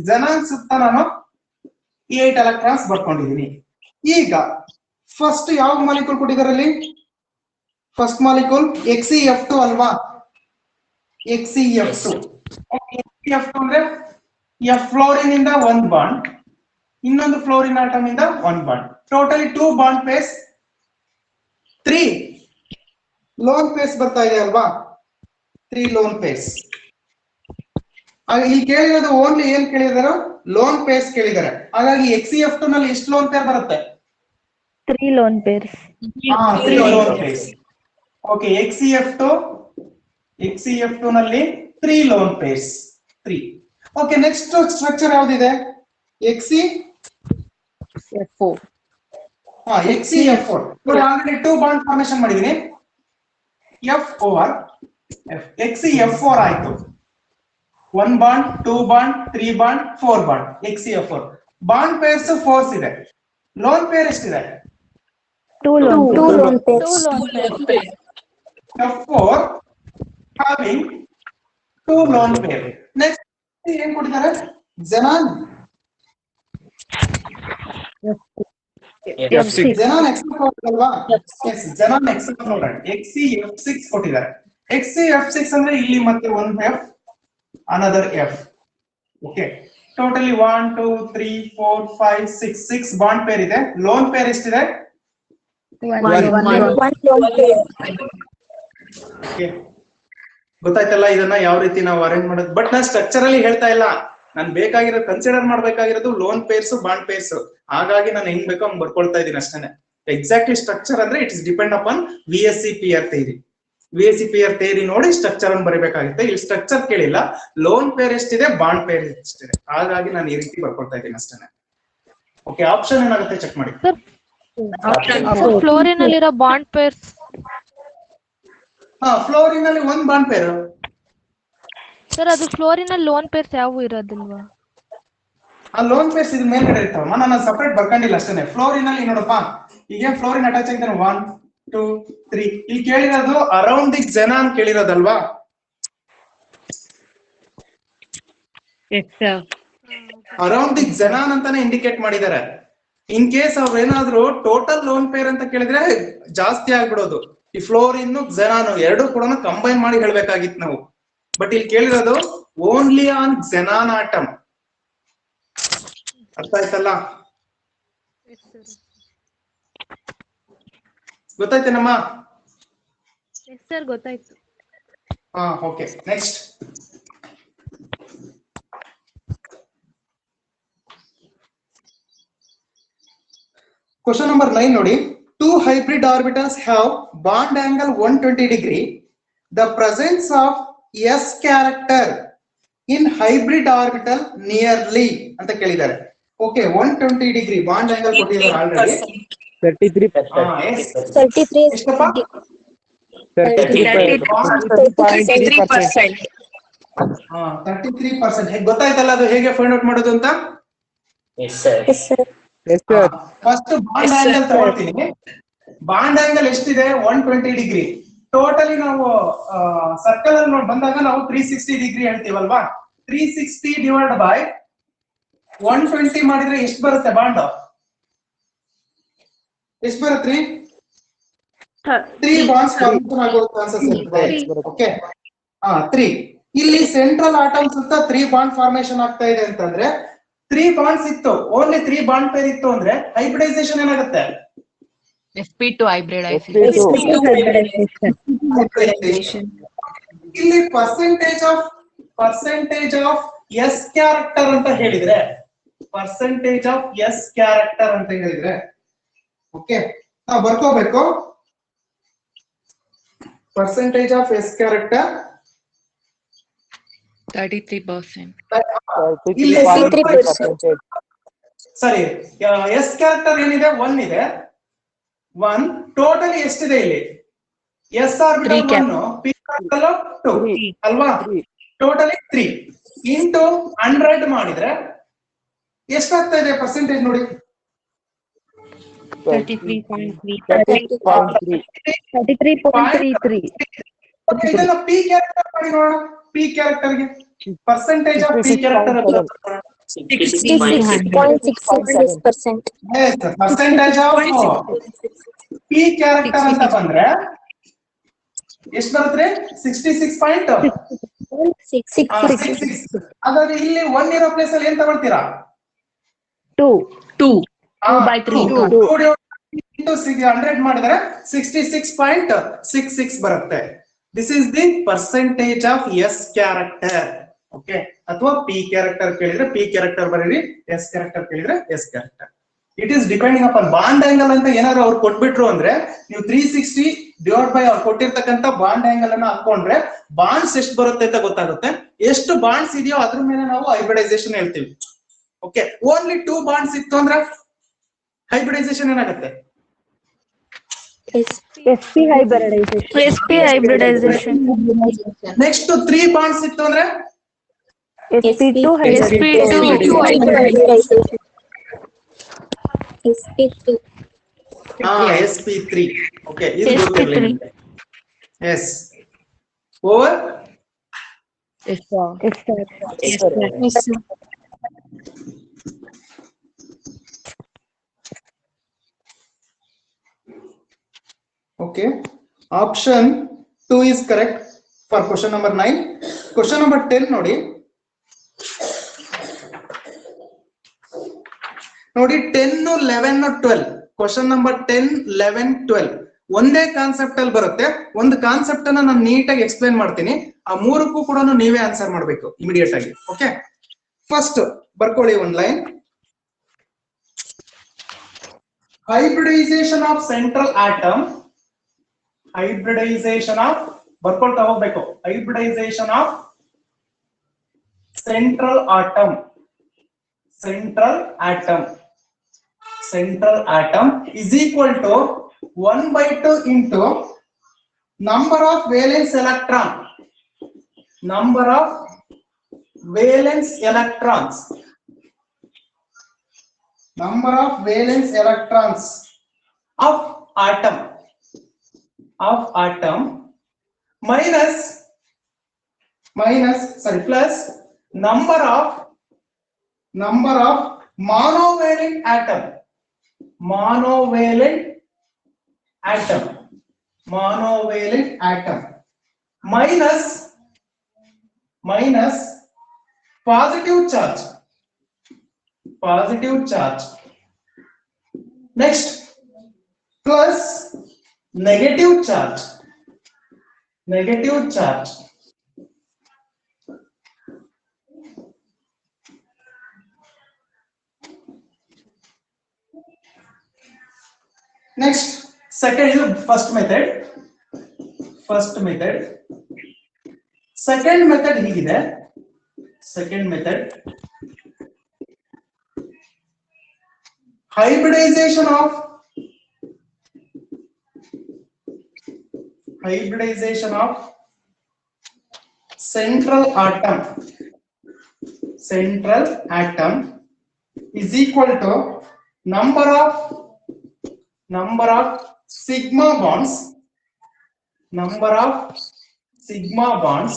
xenon ಸುತ್ತ ನಾನು 8 electrons ಬರ್ಕೊಂಡಿದೀನಿ. ಈಗ ಫಸ್ಟ್ ಯಾವ ಮಾಲಿಕ್ಯೂಲ್ ಕೊಟ್ಟಿದಾರಲ್ಲಿ? ಫಸ್ಟ್ ಮಾಲಿಕ್ಯೂಲ್ XeF2 ಅಲ್ವಾ. XeF2 ಅಂದ್ರೆ F ಫ್ಲೋರಿನ್ ಇಂದ 1 ಬಾಂಡ್, ಇನ್ನೊಂದು ಫ್ಲೋರಿನ್ ಆಟಮ್ ಇಂದ 1 bond. Totally 2 bond pairs, 3 lone pairs ಬರ್ತಾ ಇದೆ ಅಲ್ವಾ. 3 ಲೋನ್ ಪೇರ್ಸ್. ಇಲ್ಲಿ ಕೇಳಿರೋದು ಓನ್ಲಿ ಏನ್ ಕೇಳಿದಾರೋ ಲೋನ್ ಪೇರ್ಸ್ ಕೇಳಿದ್ದಾರೆ. ಹಾಗಾಗಿ XeF2 ನಲ್ಲಿ ಎಷ್ಟು ಲೋನ್ ಪೇರ್ ಬರುತ್ತೆ? 3 lone pairs. 3 lone pairs. Okay, XeF2 ನಲ್ಲಿ 3 lone pairs 3. Okay, next structure ಯಾವ್ದಿದೆ? XeF4. XeF4 ನೋಡಿ, ಆಲ್ರೆಡಿ 2 ಬಾಂಡ್ ಫಾರ್ಮೇಶನ್ ಮಾಡಿದೀನಿ. F over XeF4 ಆಯ್ತು. 1 bond 2 bond 3 bond 4 bond XeF4. Bond pairs fours ಇದೆ. ಲೋನ್ ಪೇರ್ ಎಷ್ಟಿದೆ? Two lone pairs. F4 having 2 lone pair. Next ಏನ್ ಕೊಟ್ಟಿದ್ದಾರೆ? Xenon. F6. Xenon X4 ಅಲ್ವಾ? Yes, Xenon X4 ನೋಡೋಣ. XeF6 ಕೊಟ್ಟಿದ್ದಾರೆ. XeF6 ಅಂದ್ರೆ ಇಲ್ಲಿ ಮತ್ತೆ ಒಂದು F, another F. Okay. Totally 1 2 3 4 5 6 bond pair ಇದೆ. ಲೋನ್ ಪೇರ್ ಎಷ್ಟಿದೆ? One lone pair. Okay. ಗೊತ್ತಾಯ್ತಲ್ಲ ಇದನ್ನ ಯಾವ ರೀತಿ ನಾವು ಅರೇಂಜ್ ಮಾಡೋದು. ಬಟ್ ನಾನು ಸ್ಟ್ರಕ್ಚರಲಿ ಹೇಳ್ತಾ ಇಲ್ಲ, ನಾನು ಬೇಕಾಗಿರೋ ಕನ್ಸಿಡರ್ ಮಾಡ್ಬೇಕಾಗಿರೋದು ಲೋನ್ ಪೇರ್ಸ್ ಬಾಂಡ್ ಪೇರ್ಸ್. ಹಾಗಾಗಿ ನಾನು ಹೆಂಗ್ ಬೇಕೋ ಹಂಗ್ ಬರ್ಕೊಳ್ತಾ ಇದೀನಿ ಅಷ್ಟೇನೆ. ಎಕ್ಸಾಕ್ಟ್ಲಿ ಸ್ಟ್ರಕ್ಚರ್ ಅಂದ್ರೆ it's depend upon VSEPR theory. VSEPR theory ನೋಡಿ ಸ್ಟ್ರಕ್ಚರ್ ಅನ್ನು ಬರೀಬೇಕಾಗುತ್ತೆ. ಇಲ್ಲಿ ಸ್ಟ್ರಕ್ಚರ್ ಕೇಳಿಲ್ಲ, ಲೋನ್ ಪೇರ್ ಎಷ್ಟಿದೆ ಬಾಂಡ್ ಪೇರ್ ಎಷ್ಟಿದೆ, ಹಾಗಾಗಿ ನಾನು ಈ ರೀತಿ ಬರ್ಕೊಳ್ತಾ ಇದ್ದೀನಿ ಅಷ್ಟೇನೆ. ಓಕೆ, ಆಪ್ಷನ್ ಏನಾಗುತ್ತೆ ಚೆಕ್ ಮಾಡಿ. Fluorine ಅಲ್ಲಿರೋ ಬಾಂಡ್ ಪೇರ್ಸ್. ಫ್ಲೋರಿನ್ ಅಲ್ಲಿ ಒಂದ್ ಬಾಂಡ್ ಪೇರ್. ಸರ್ ಅದು ಫ್ಲೋರಿನ್ ಅಲ್ಲಿ ಲೋನ್ ಪೇರ್ಸ್ ಯಾವ ಇರೋದಿಲ್ವಾ? ಆ ಲೋನ್ ಪೇರ್ಸ್ ಇದು ಮೇಲ್ಗಡೆ ಇರ್ತಾವ, ನಾನು ಸಪರೇಟ್ ಬರ್ಕೊಂಡಿಲ್ಲ ಅಷ್ಟೇನೆ. ಫ್ಲೋರಿನ್ ಅಲ್ಲಿ ನೋಡಪ್ಪ, ಈಗ ಫ್ಲೋರಿನ್ ಅಟ್ಯಾಚ್ ಆಗಿದ್ದಾನೆ 1 2 3. ಇಲ್ಲಿ ಕೇಳಿರೋದು ಅರೌಂಡ್ ದಿ xenon ಕೇಳಿರೋದಲ್ವಾ? ಅರೌಂಡ್ ದಿ xenon ಅಂತಾನೆ ಇಂಡಿಕೇಟ್ ಮಾಡಿದ್ದಾರೆ. ಇನ್ ಕೇಸ್ ಅವ್ರು ಏನಾದ್ರು ಟೋಟಲ್ ಲೋನ್ ಪೇರ್ ಅಂತ ಕೇಳಿದ್ರೆ ಜಾಸ್ತಿ ಆಗ್ಬಿಡೋದು. ಈ ಫ್ಲೋರಿನ್ xenon ಎರಡು ಕೂಡ ಕಂಬೈನ್ ಮಾಡಿ ಹೇಳ್ಬೇಕಾಗಿತ್ತು ನಾವು. ಬಟ್ ಇಲ್ಲಿ ಕೇಳಿರೋದು ಓನ್ಲಿ ಆನ್ xenon ಆಟಮ್. ಅರ್ಥ ಆಯ್ತಲ್ಲ? ಗೊತ್ತಾಯ್ತೇನಮ್ಮ? ಎಸ್ ಸರ್, ಗೊತ್ತಾಯ್ತು. Okay, next. ಕ್ವಶನ್ ನಂಬರ್ 9 ನೋಡಿ. Two hybrid orbitals have bond angle 120 degree. The presence of S character in hybrid orbital nearly ಅಂತ ಕೇಳಿದ್ದಾರೆ. ಓಕೆ, 120 ಡಿಗ್ರಿ ಬಾಂಡ್ ಆಂಗಲ್ ಕೊಟ್ಟಿದ್ದಾರೆ already. 33%. 33. ಎಷ್ಟಪ್ಪ? 33%. 33%. ಗೊತ್ತಾಯ್ತಲ್ಲ ಅದು ಹೇಗೆ ಫೈಂಡ್ ಔಟ್ ಮಾಡೋದು ಅಂತ? Yes, sir. First bond angle ತಗೊಳ್ತೀನಿ. ಬಾಂಡ್ ಆಂಗಲ್ ಎಷ್ಟಿದೆ? 120 ಡಿಗ್ರಿ. ಟೋಟಲಿ ನಾವು ಸರ್ಕಲ್ ಅಲ್ಲಿ ಬಂದಾಗ ನಾವು 360 ಡಿಗ್ರಿ ಹೇಳ್ತೀವಲ್ವಾ? 360 ಡಿವೈಡ್ ಬೈ 120 ಮಾಡಿದ್ರೆ ಎಷ್ಟು ಬರುತ್ತೆ ಬಾಂಡ್? ಎಷ್ಟು ಬರುತ್ತೆ? 3 ಬಾಂಡ್ಸ್ ಫಾರ್ಮೇಷನ್ ಆಗೋ ಚಾನ್ಸಸ್ ಇರುತ್ತೆ. ಓಕೆ, 3. ಇಲ್ಲಿ ಸೆಂಟ್ರಲ್ ಆಟಮ್ ಸುತ್ತ 3 ಬಾಂಡ್ ಫಾರ್ಮೇಷನ್ ಆಗ್ತಾ ಇದೆ ಅಂತಂದ್ರೆ 3 ಬಾಂಡ್ಸ್ ಇತ್ತು, ಓನ್ಲಿ 3 ಬಾಂಡ್ ಪೇರ್ ಇತ್ತು ಅಂದ್ರೆ ಹೈಬ್ರಿಡೈಸೇಷನ್ ಏನಾಗುತ್ತೆ? sp2 hybridization. ಇಲ್ಲಿ ಪರ್ಸೆಂಟೇಜ್ ಆಫ್ ಎಸ್ ಕ್ಯಾರೆಕ್ಟರ್ ಅಂತ ಹೇಳಿದ್ರೆ, ಪರ್ಸೆಂಟೇಜ್ ಆಫ್ ಎಸ್ ಕ್ಯಾರೆಕ್ಟರ್ ಅಂತ ಹೇಳಿದ್ರೆ ಓಕೆ ನಾವು ಬರ್ಕೋಬೇಕು. Percentage of S character 33%. ಸರಿ, ಎಸ್ ಕ್ಯಾರೆಕ್ಟರ್ ಏನಿದೆ? 1 ಇದೆ. 1 ಟೋಟಲಿ ಎಷ್ಟಿದೆ ಇಲ್ಲಿ? ಎಸ್ ಆರ್ಬಿಟಲ್ 1, ಪಿ ಆರ್ಬಿಟಲ್ 2 ಅಲ್ವಾ? ಟೋಟಲಿ 3 ಇಂಟು 100 ಮಾಡಿದ್ರೆ ಎಷ್ಟಾಗ್ತಾ ಇದೆ ಪರ್ಸೆಂಟೇಜ್ ನೋಡಿ? 33.33. ಇದನ್ನ ಪಿ ಕ್ಯಾರೆಕ್ಟರ್ ಮಾಡಿ ನೋಡೋಣ. ಪಿ ಕ್ಯಾರೆಕ್ಟರ್ ಗೆ percentage of P character 66.66%. Percentage of P character ಅಂತ ಬಂದ್ರೆ ಎಷ್ಟು ಬರುತ್ತೆ? 66.66. ಹಾಗಾದ್ರೆ ಇಲ್ಲಿ 1 ಇರೋ ಪ್ಲೇಸ್ ಅಲ್ಲಿ ಏನ್ ತಗೊಳ್ತೀರಾ? 2 by 3. 100 ಮಾಡಿದ್ರೆ 66.66 ಬರುತ್ತೆ. This is the percentage of S character. Okay, ಅಥವಾ ಪಿ ಕ್ಯಾರೆಕ್ಟರ್ ಕೇಳಿದ್ರೆ ಪಿ ಕ್ಯಾರೆಕ್ಟರ್ ಬರೀರಿ, ಎಸ್ ಕ್ಯಾರೆಕ್ಟರ್ ಕೇಳಿದ್ರೆ s character. It is depending upon bond angle ಅಂತ ಏನಾದ್ರು ಅವ್ರು ಕೊಟ್ಬಿಟ್ರು ಅಂದ್ರೆ ನೀವು 360 ಡಿವೈಡ್ ಬೈ ಅವ್ರು ಕೊಟ್ಟಿರ್ತಕ್ಕಂಥ ಬಾಂಡ್ ಆಂಗಲ್ ಅನ್ನ ಹಾಕೊಂಡ್ರೆ ಬಾಂಡ್ಸ್ ಎಷ್ಟು ಬರುತ್ತೆ ಅಂತ ಗೊತ್ತಾಗುತ್ತೆ. ಎಷ್ಟು ಬಾಂಡ್ಸ್ ಇದೆಯೋ ಅದ್ರ ಮೇಲೆ ನಾವು ಹೈಬ್ರಿಡೈಸೇಷನ್ ಹೇಳ್ತೀವಿ. ಓಕೆ, ಓನ್ಲಿ 2 ಬಾಂಡ್ಸ್ ಇತ್ತು ಅಂದ್ರೆ ಹೈಬ್ರಿಡೈಸೇಷನ್ ಏನಾಗುತ್ತೆ? sp hybridization. sp hybridization. Next 3 bonds ಇತ್ತು ಅಂದ್ರೆ sp2 sp2 hybridization. sp3. Okay ಇದು ಗೊತ್ತಿರಲಿ sp3 ನಿಮಗೆ. Yes over Yes, sir. Yes, sir. Okay, option 2 is correct for question number 9. Question number 10 ನೋಡಿ 10 11 12 question number 10 11 12 ಒಂದೇ ಕಾನ್ಸೆಪ್ಟ್ ಅಲ್ಲಿ ಬರುತ್ತೆ. ಒಂದು ಕಾನ್ಸೆಪ್ಟ್ ಅನ್ನ ನಾನು ನೀಟಾಗಿ ಎಕ್ಸ್ಪ್ಲೈನ್ ಮಾಡ್ತೀನಿ, ಆ ಮೂರಕ್ಕೂ ಕೂಡ ನೀವೇ ಆನ್ಸರ್ ಮಾಡಬೇಕು ಇಮಿಡಿಯೇಟ್ ಆಗಿ. ಓಕೆ, ಫಸ್ಟ್ ಬರ್ಕೊಳ್ಳಿ ಒಂದು line. Hybridisation of central atom, hybridisation of ಬರ್ಕೊಳ್ತಾ ಹೋಗ್ಬೇಕು. Hybridisation of central atom, central atom, central atom is equal to 1/2 into number of valence electron, number of valence electrons, number of valence electrons of atom, of atom minus plus number of monovalent atom, monovalent atom, monovalent atom minus positive charge, positive charge. Next plus negative charge, negative charge. Next, second is first method. First method, second method ಹೀಗಿದೆ. Second method, hybridization of central atom, central atom is equal to number of sigma bonds, number of sigma bonds,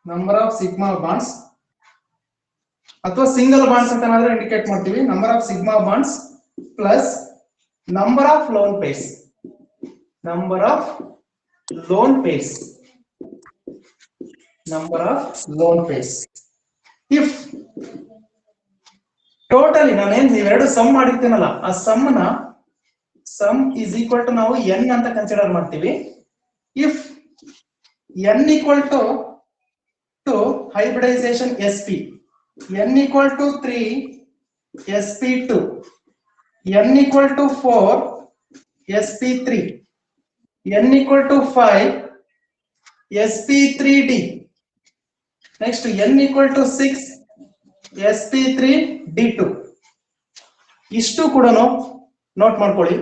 number of sigma bonds ಅಥವಾ single bonds ಅಂತ ಏನಾದ್ರೂ indicate ಮಾಡ್ತೀವಿ. Number of sigma bonds plus number of loan pairs, number of loan pairs, number of loan pairs. If totally ನಾನೇನ್ ಇವೆರಡು some ಮಾಡಿರ್ತೀನಲ್ಲ, ಆ some is equal to ನಾವು n ಅಂತ consider ಮಾಡ್ತೀವಿ. If n equal to hybridization sp, n equal to 3 sp2, n equal to 4 sp3, n equal to 5 sp3d, next n equal to 6 sp3d2. ಇಷ್ಟು ಕೂಡ note ಮಾಡ್ಕೊಳ್ಳಿ.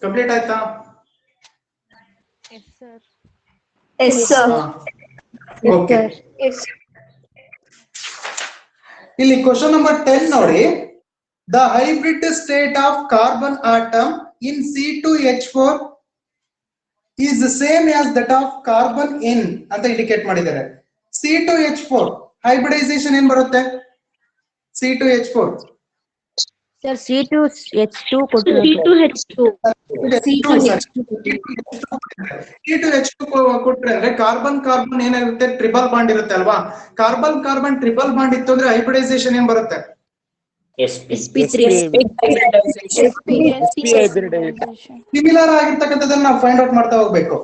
Complete ಆಯ್ತಾ? Yes sir. Yes sir. Okay. ಇಲ್ಲಿ question number 10 ನೋಡಿ. The hybrid state of carbon atom in C2H4 is the same as that of carbon in ಅಂತ indicate ಮಾಡಿದ್ದಾರೆ. C2H4 hybridisation ಏನ್ ಬರುತ್ತೆ? C2H4 ಸರ್ C2H2 ಕೊಟ್ಟಿರೋ C2H2 ಕೊಟ್ರೆ ಅಂದ್ರೆ ಕಾರ್ಬನ್ ಕಾರ್ಬನ್ ಏನಾಗುತ್ತೆ? ಟ್ರಿಬಲ್ ಬಾಂಡ್ ಇರುತ್ತೆ ಅಲ್ವಾ? ಕಾರ್ಬನ್ ಕಾರ್ಬನ್ ಟ್ರಿಬಲ್ ಬಾಂಡ್ ಇತ್ತು ಅಂದ್ರೆ ಹೈಬ್ರಿಡೈಸೇಷನ್ ಏನ್ ಬರುತ್ತೆ? sp3 ಸಿಮಿಲರ್ ಆಗಿರ್ತಕ್ಕಂಥದ್ದನ್ನ ನಾವು ಫೈಂಡ್ ಔಟ್ ಮಾಡ್ತಾ ಹೋಗ್ಬೇಕು.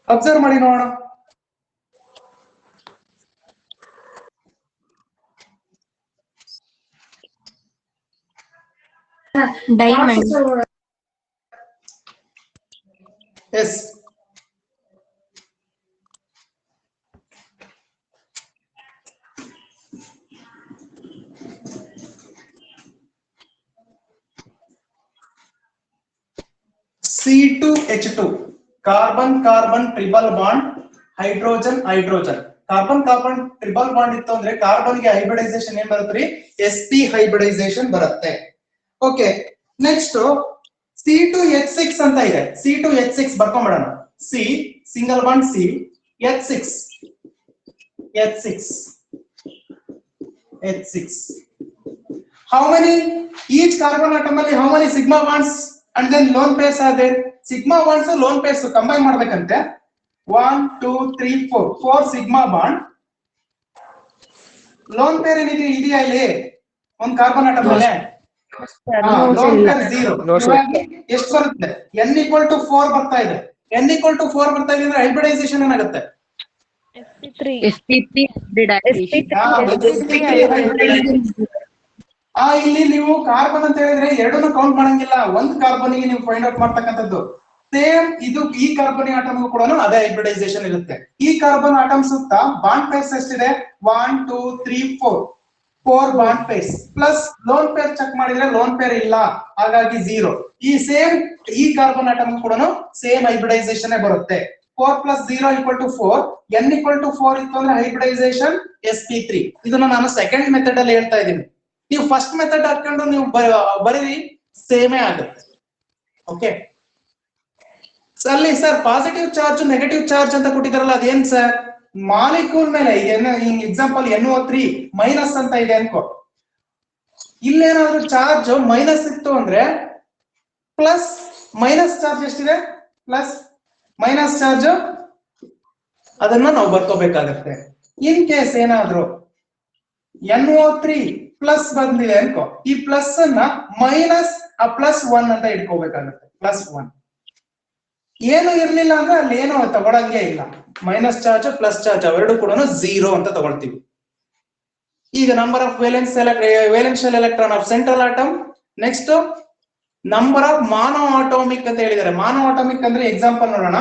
ಅಬ್ಸರ್ವ್ ಮಾಡಿ ನೋಡೋಣ. Diamond. Yes, C2H2 carbon carbon triple bond, hydrogen hydrogen. Carbon carbon triple bond ಇತ್ತು ಅಂದ್ರೆ ಕಾರ್ಬನ್ ಗೆ ಹೈಬ್ರಿಡೈಸೇಷನ್ ಏನ್ ಬರುತ್ತೆ? sp ಹೈಬ್ರಿಡೈಸೇಷನ್ ಬರುತ್ತೆ. ಓಕೆ, ನೆಕ್ಸ್ಟ್ C2H6 ಅಂತ ಇದೆ. C2H6 ಬರ್ಕೊಂಡ್ಬಿಡೋಣ. C single bond C, H6 how many each carbon atom ಅಲ್ಲಿ how many sigma bonds and then lone pairs are there? Sigma bonds lone pairs combine ಮಾಡ್ಬೇಕಂತೆ. 1 2 3 4 sigma bond. lone pair ಏನಿದೆ ಇದೆಯಾ ಇಲ್ಲಿ ಒಂದು carbon atom ಅಲ್ಲಿ? lone pair 0. ಹಾಗಾಗಿ ಎಷ್ಟು ಬರುತ್ತೆ? n = 4 ಬರ್ತಾ ಇದೆ. n = 4 ಬರ್ತಾ ಇದೆ ಅಂದ್ರೆ ಹೈಬ್ರಿಡೈಸೇಷನ್ ಏನಾಗುತ್ತೆ? sp3 ಇಲ್ಲಿ ನೀವು ಕಾರ್ಬನ್ ಅಂತ ಹೇಳಿದ್ರೆ ಎರಡನ್ನು ಕೌಂಟ್ ಮಾಡಂಗಿಲ್ಲ. ಒಂದು ಕಾರ್ಬನ್ ಗೆ ನೀವು ಫೈಂಡ್ ಔಟ್ ಮಾಡ್ತಕ್ಕಂಥದ್ದು ಸೇಮ್. ಇದು ಈ ಕಾರ್ಬನ್ ಆಟಮ್ ಕೂಡ ಅದೇ ಹೈಬ್ರಿಡೈಸೇಷನ್ ಇರುತ್ತೆ. ಈ ಕಾರ್ಬನ್ ಆಟಮ್ ಸುತ್ತ ಬಾಂಡ್ ಪೇರ್ಸ್ ಎಷ್ಟಿದೆ? 1 2 3 4 bond pairs plus lone pair check ಮಾಡಿದ್ರೆ ಲೋನ್ ಪೇರ್ ಇಲ್ಲ, ಹಾಗಾಗಿ 0. ಈ ಸೇಮ್ ಈ ಕಾರ್ಬನ್ ಆಟಮ್ ಕೂಡ ಸೇಮ್ ಹೈಬ್ರಿಡೈಸೇಷನ್ ಬರುತ್ತೆ. 4 + 0 = 4. n = 4 ಇತ್ತು ಅಂದ್ರೆ ಹೈಬ್ರಿಡೈಸೇಷನ್ sp3. ಇದನ್ನ ನಾನು ಸೆಕೆಂಡ್ ಮೆಥಡ್ ಅಲ್ಲಿ ಹೇಳ್ತಾ ಇದ್ದೀನಿ. ನೀವು ಫಸ್ಟ್ ಮೆಥಡ್ ಹಾಕೊಂಡು ನೀವು ಬರೀರಿ, ಸೇಮೇ ಆಗುತ್ತೆ. ಓಕೆ, ಅಲ್ಲಿ sir positive charge negative charge ಅಂತ ಕೊಟ್ಟಿದಾರಲ್ಲ, ಅದೇನ್ ಸರ್? ಮಾಲಿಕ್ಯೂಲ್ ಮೇಲೆ ಎಕ್ಸಾಂಪಲ್ NO3 ಮೈನಸ್ ಅಂತ ಇದೆ ಅನ್ಕೋ. ಇಲ್ಲೇನಾದ್ರೂ ಚಾರ್ಜ್ ಮೈನಸ್ ಇತ್ತು ಅಂದ್ರೆ ಪ್ಲಸ್ ಮೈನಸ್ ಚಾರ್ಜ್ ಎಷ್ಟಿದೆ? ಪ್ಲಸ್ ಮೈನಸ್ ಚಾರ್ಜ್ ಅದನ್ನ ನಾವು ಬರ್ಕೋಬೇಕಾಗತ್ತೆ. ಇನ್ ಕೇಸ್ ಏನಾದ್ರು NO3 ಪ್ಲಸ್ ಬಂದಿದೆ ಅನ್ಕೋ, ಈ ಪ್ಲಸ್ ಅನ್ನ ಮೈನಸ್ +1 ಅಂತ ಇಟ್ಕೋಬೇಕಾಗುತ್ತೆ. +1 ಏನು ಇರ್ಲಿಲ್ಲ ಅಂದ್ರೆ ಅಲ್ಲಿ ಏನು ತಗೊಳಂಗೆ ಇಲ್ಲ. ಮೈನಸ್ ಚಾರ್ಜ್ ಪ್ಲಸ್ ಚಾರ್ಜ್ ಅವೆರಡು ಕೂಡ 0 ಅಂತ ತಗೊಳ್ತೀವಿ. ಈಗ number of valential electron of central atom. Next number of monoatomic ಅಂತ ಹೇಳಿದ್ದಾರೆ. ಮಾನೋ ಆಟೋಮಿಕ್ ಅಂದ್ರೆ ಎಕ್ಸಾಂಪಲ್ ನೋಡೋಣ.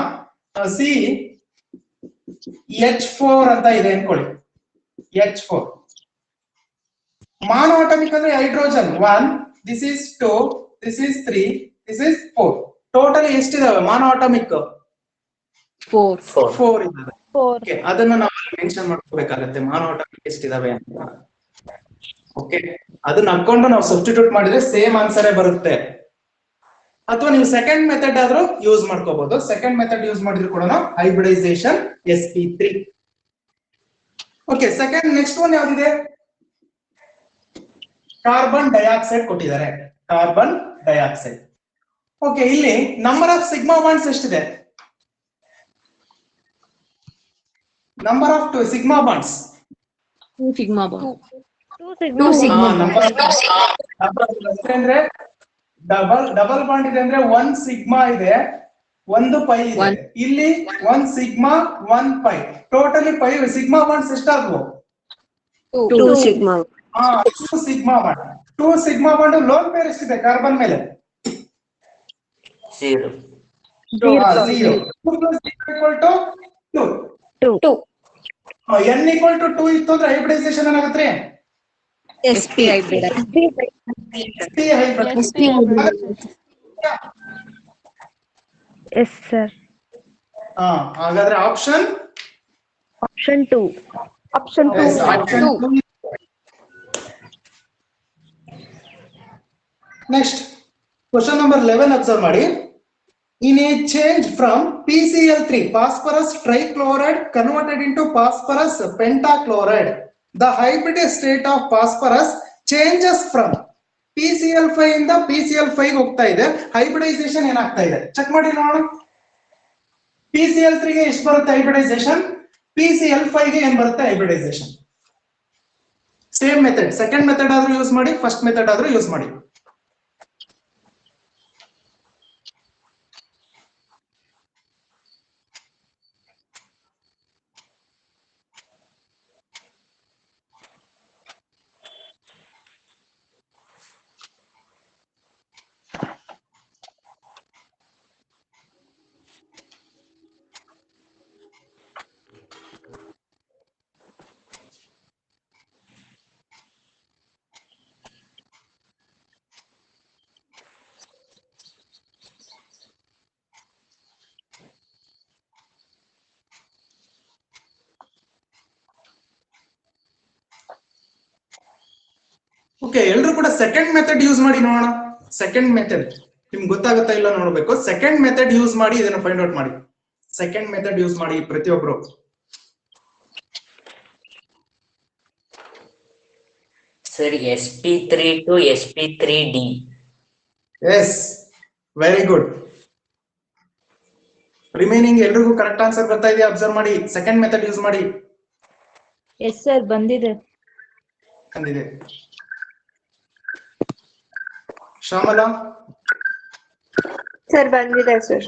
CH4 ಅಂತ ಇದೆ ಅನ್ಕೊಳ್ಳಿ. H4 ಮಾನೋ ಆಟಮಿಕ್ ಅಂದ್ರೆ hydrogen 1, this is 2, this is 3, this is 4. Total ಎಷ್ಟಿದಾವೆ ಮಾನೋ ಆಟಮಿಕ್? 4 ಇದಾವೆ. ಓಕೆ, ಅದನ್ನ ನಾವು ಮೆನ್ಷನ್ ಮಾಡ್ಕೋಬೇಕಾಗುತ್ತೆ ಮಾನೋ ಆಟಮಿಕ್ ಎಷ್ಟಿದಾವೆ ಅಂತ. ಓಕೆ, ಅದನ್ನ ಹಾಕೊಂಡು ನಾವು ಸಬ್ಸ್ಟಿಟ್ಯೂಟ್ ಮಾಡಿದ್ರೆ ಸೇಮ್ ಆನ್ಸರ್ ಬರುತ್ತೆ. ಅಥವಾ ನೀವು ಸೆಕೆಂಡ್ ಮೆಥಡ್ ಆದ್ರೂ ಯೂಸ್ ಮಾಡ್ಕೋಬಹುದು. ಸೆಕೆಂಡ್ ಮೆಥಡ್ ಯೂಸ್ ಮಾಡಿದ್ರು ಕೂಡ hybridisation sp3. Okay, second next one ಯಾವ್ದಿದೆ? ಕಾರ್ಬನ್ ಡೈಆಕ್ಸೈಡ್ ಕೊಟ್ಟಿದ್ದಾರೆ. Carbon dioxide. ಓಕೆ, ಇಲ್ಲಿ ನಂಬರ್ ಆಫ್ ಸಿಗ್ಮಾ ಬಾಂಡ್ಸ್ ಎಷ್ಟಿದೆ? Number of sigma bonds 2 sigma bond. ಅಂದ್ರೆ ಡಬಲ್ ಬಾಂಡ್ ಇದೆ ಅಂದ್ರೆ 1 ಸಿಗ್ಮಾ ಇದೆ, 1 ಪೈ ಇದೆ. ಇಲ್ಲಿ 1 sigma 1 pi, totally 5 sigma bonds ಎಷ್ಟಾದ್ವು? 2 sigma. 2 sigma bond. 2 sigma bond lone pair ಎಷ್ಟಿದೆ ಕಾರ್ಬನ್ ಮೇಲೆ? 0. 2 + 0 = 2. n = 2 ಇತ್ತು ಅಂದ್ರೆ ಹೈಬ್ರಿಡೈಸೇಷನ್ ಏನಾಗುತ್ತೆ? sp hybrid. Yes sir. ಹಾಗಾದ್ರೆ option option 2. Option 2. Next question number 11 observe ಮಾಡಿ. In a change from PCl3 phosphorus trichloride converted into phosphorus pentachloride, the hybrid state of phosphorus changes from PCl5 ಇಂದ PCl5 ಹೋಗ್ತಾ ಇದೆ. Hybridisation ಏನಾಗ್ತಾ ಇದೆ check ಮಾಡಿ ನೋಡೋಣ. PCl3 ಗೆ ಎಷ್ಟು ಬರುತ್ತೆ ಹೈಬ್ರಿಡೈಸೇಷನ್, PCl5 ಗೆ ಏನ್ ಬರುತ್ತೆ hybridisation. Same method, second method ಆದ್ರೂ ಯೂಸ್ ಮಾಡಿ, ಫಸ್ಟ್ ಮೆಥಡ್ ಆದ್ರೂ ಯೂಸ್ ಮಾಡಿ. ಓಕೆ, ಎಲ್ರು ಕೂಡ ಸೆಕೆಂಡ್ ಮೆಥಡ್ ಯೂಸ್ ಮಾಡಿ ನೋಡೋಣ. ಸೆಕೆಂಡ್ ಮೆಥಡ್ ನಿಮ್ಗೆ ಗೊತ್ತಾಗುತ್ತಾ ಇಲ್ಲ ನೋಡ್ಬೇಕು. ಸೆಕೆಂಡ್ ಮೆಥಡ್ ಯೂಸ್ ಮಾಡಿ ಇದನ್ನ ಫೈಂಡ್ ಔಟ್ ಮಾಡಿ. ಸೆಕೆಂಡ್ ಮೆಥಡ್ ಯೂಸ್ ಮಾಡಿ ಪ್ರತಿಯೊಬ್ರು. Sir sp3 to sp3d. Yes, very good. Remaining ಎಲ್ರಿಗೂ ಕರೆಕ್ಟ್ ಆನ್ಸರ್ ಬರ್ತಾ ಇದೆಯಾ ಅಬ್ಸರ್ವ್ ಮಾಡಿ. ಸೆಕೆಂಡ್ ಮೆಥಡ್ ಯೂಸ್ ಮಾಡಿ. ಎಸ್ ಸರ್, ಬಂದಿದೆ. ಬಂದಿದೆ. ಶ್ಯಾಮಲಾ Sir, ಬಂದಿದೆ sir.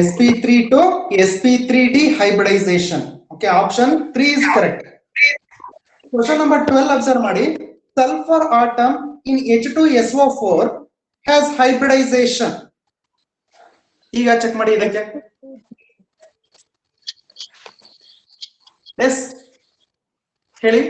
sp3 to sp3d hybridization. Okay, option 3 is correct. Question number 12 observe ಮಾಡಿ. Sulfur atom in H2SO4 has hybridization. ಈಗ ಚೆಕ್ ಮಾಡಿ ಇದಕ್ಕೆ. ಎಸ್ ಹೇಳಿ.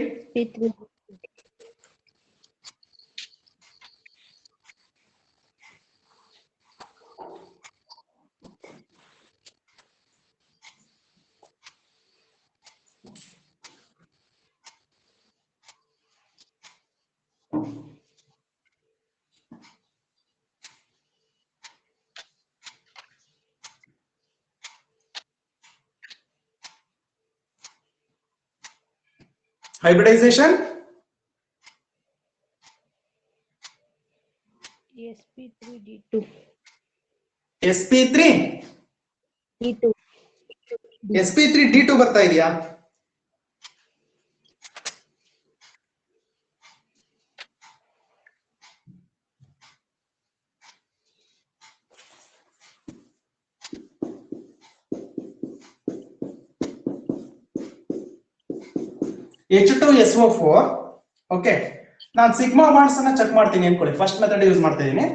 Hybridization. sp3d2. sp3 d2. sp3d2 ಬರ್ತಾ ಇದೆಯಾ? H2SO4. ಓಕೆ, ನಾನು ಸಿಗ್ಮಾ ಬಾಂಡ್ಸ್ ಅನ್ನ ಚೆಕ್ ಮಾಡ್ತೀನಿ ಅನ್ಕೊಳ್ಳಿ. ಫಸ್ಟ್ ಮೆಥಡ್ ಯೂಸ್ ಮಾಡ್ತಾ ಇದೀನಿ.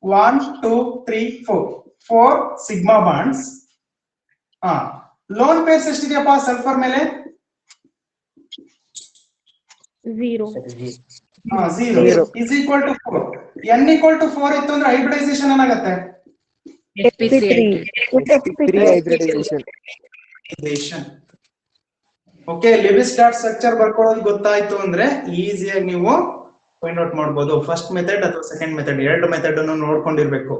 1 2 3 4 ಸಿಗ್ಮಾ ಬಾಂಡ್ಸ್. ಲೋನ್ ಪೇರ್ಸ್ ಎಷ್ಟಿದೆಯಪ್ಪ ಸಲ್ಫರ್ ಮೇಲೆ? 0. 0 is equal to 4. n equal to 4 ಇತ್ತು ಅಂದ್ರೆ ಹೈಬ್ರಿಡೈಸೇಷನ್ ಏನಾಗುತ್ತೆ? sp3 hybridization. Okay, Lewis dot structure ಬರ್ಕೊಳ್ಳೋದು ಗೊತ್ತಾಯ್ತು ಅಂದ್ರೆ ಈಸಿಯಾಗಿ ನೀವು ಫೈಂಡ್ ಔಟ್ ಮಾಡಬಹುದು. ಫಸ್ಟ್ ಮೆಥಡ್ ಅಥವಾ ಸೆಕೆಂಡ್ ಮೆಥಡ್, ಎರಡು ಮೆಥಡ್ ಅನ್ನು ನೋಡ್ಕೊಂಡಿರ್ಬೇಕು.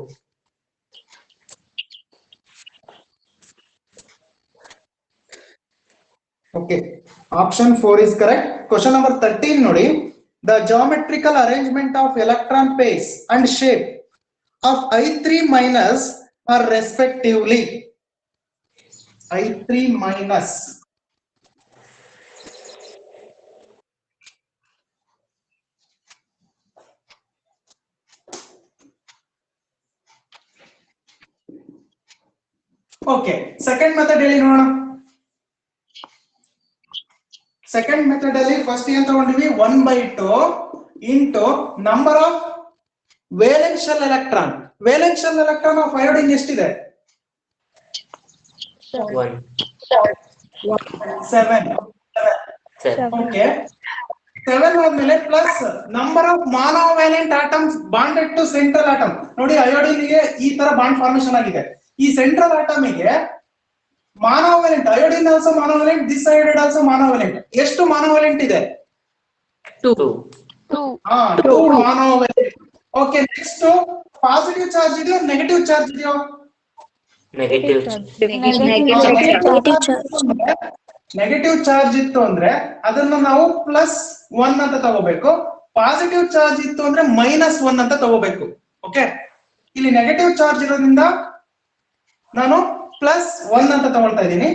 Okay, option 4 is correct. Question number 13 ನೋಡಿ. The geometrical arrangement of electron pairs and shape of I3 minus are respectively I3 minus okay, second method ಹೇಳಿ ನೋಡೋಣ. Second method ಅಲ್ಲಿ first ಏನ್ ತಗೊಂಡಿವಿ? 1/2 into number of valence shell electron. Valence shell electron of iodine ಎಷ್ಟಿದೆ? 1. 7. Sir okay, 7 ಆದ್ಮೇಲೆ plus number of monovalent atoms bonded to central atom. ನೋಡಿ iodine ಗೆ ಈ ತರ ಬಾಂಡ್ ಫಾರ್ಮೇಶನ್ ಆಗಿದೆ. ಈ ಸೆಂಟ್ರಲ್ ಆಟಮ್ ಗೆ monovalent, iodine also monovalent, this iodide also monovalent. ಎಷ್ಟು ಮಾನೋವ್ಯಾಲೆಂಟ್ ಇದೆ? 2. 2 monovalent. Okay, next positive charge ಇದೆಯೋ ನೆಗೆಟಿವ್ ಚಾರ್ಜ್ ಇದೆಯೋ? ನೆಗೆಟಿವ್. ನೆಗೆಟಿವ್ ಚಾರ್ಜ್ ಇತ್ತು ಅಂದ್ರೆ ಅದನ್ನ ನಾವು +1 ಅಂತ ತಗೋಬೇಕು. ಪಾಸಿಟಿವ್ ಚಾರ್ಜ್ ಇತ್ತು ಅಂದ್ರೆ -1 ಅಂತ ತಗೋಬೇಕು. ಓಕೆ, ಇಲ್ಲಿ ನೆಗೆಟಿವ್ ಚಾರ್ಜ್ ಇರೋದ್ರಿಂದ ನಾನು +1 ಅಂತ ತಗೊಳ್ತಾ ಇದ್ದೀನಿ.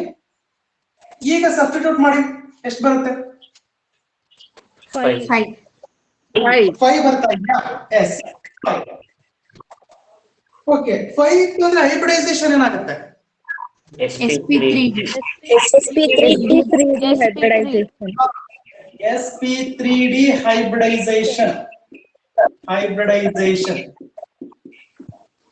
ಈಗ ಸಬ್ಸ್ಟಿಟ್ಯೂಟ್ ಮಾಡಿ ಎಷ್ಟು ಬರುತ್ತೆ? 5 ಬರ್ತಾ ಇದೆಯಾ? ಎಸ್, 5. ಓಕೆ, 5 ಅಂದ್ರೆ ಹೈಬ್ರಿಡೈಸೇಷನ್ ಏನಾಗುತ್ತೆ? sp3d. sp3d hybridization.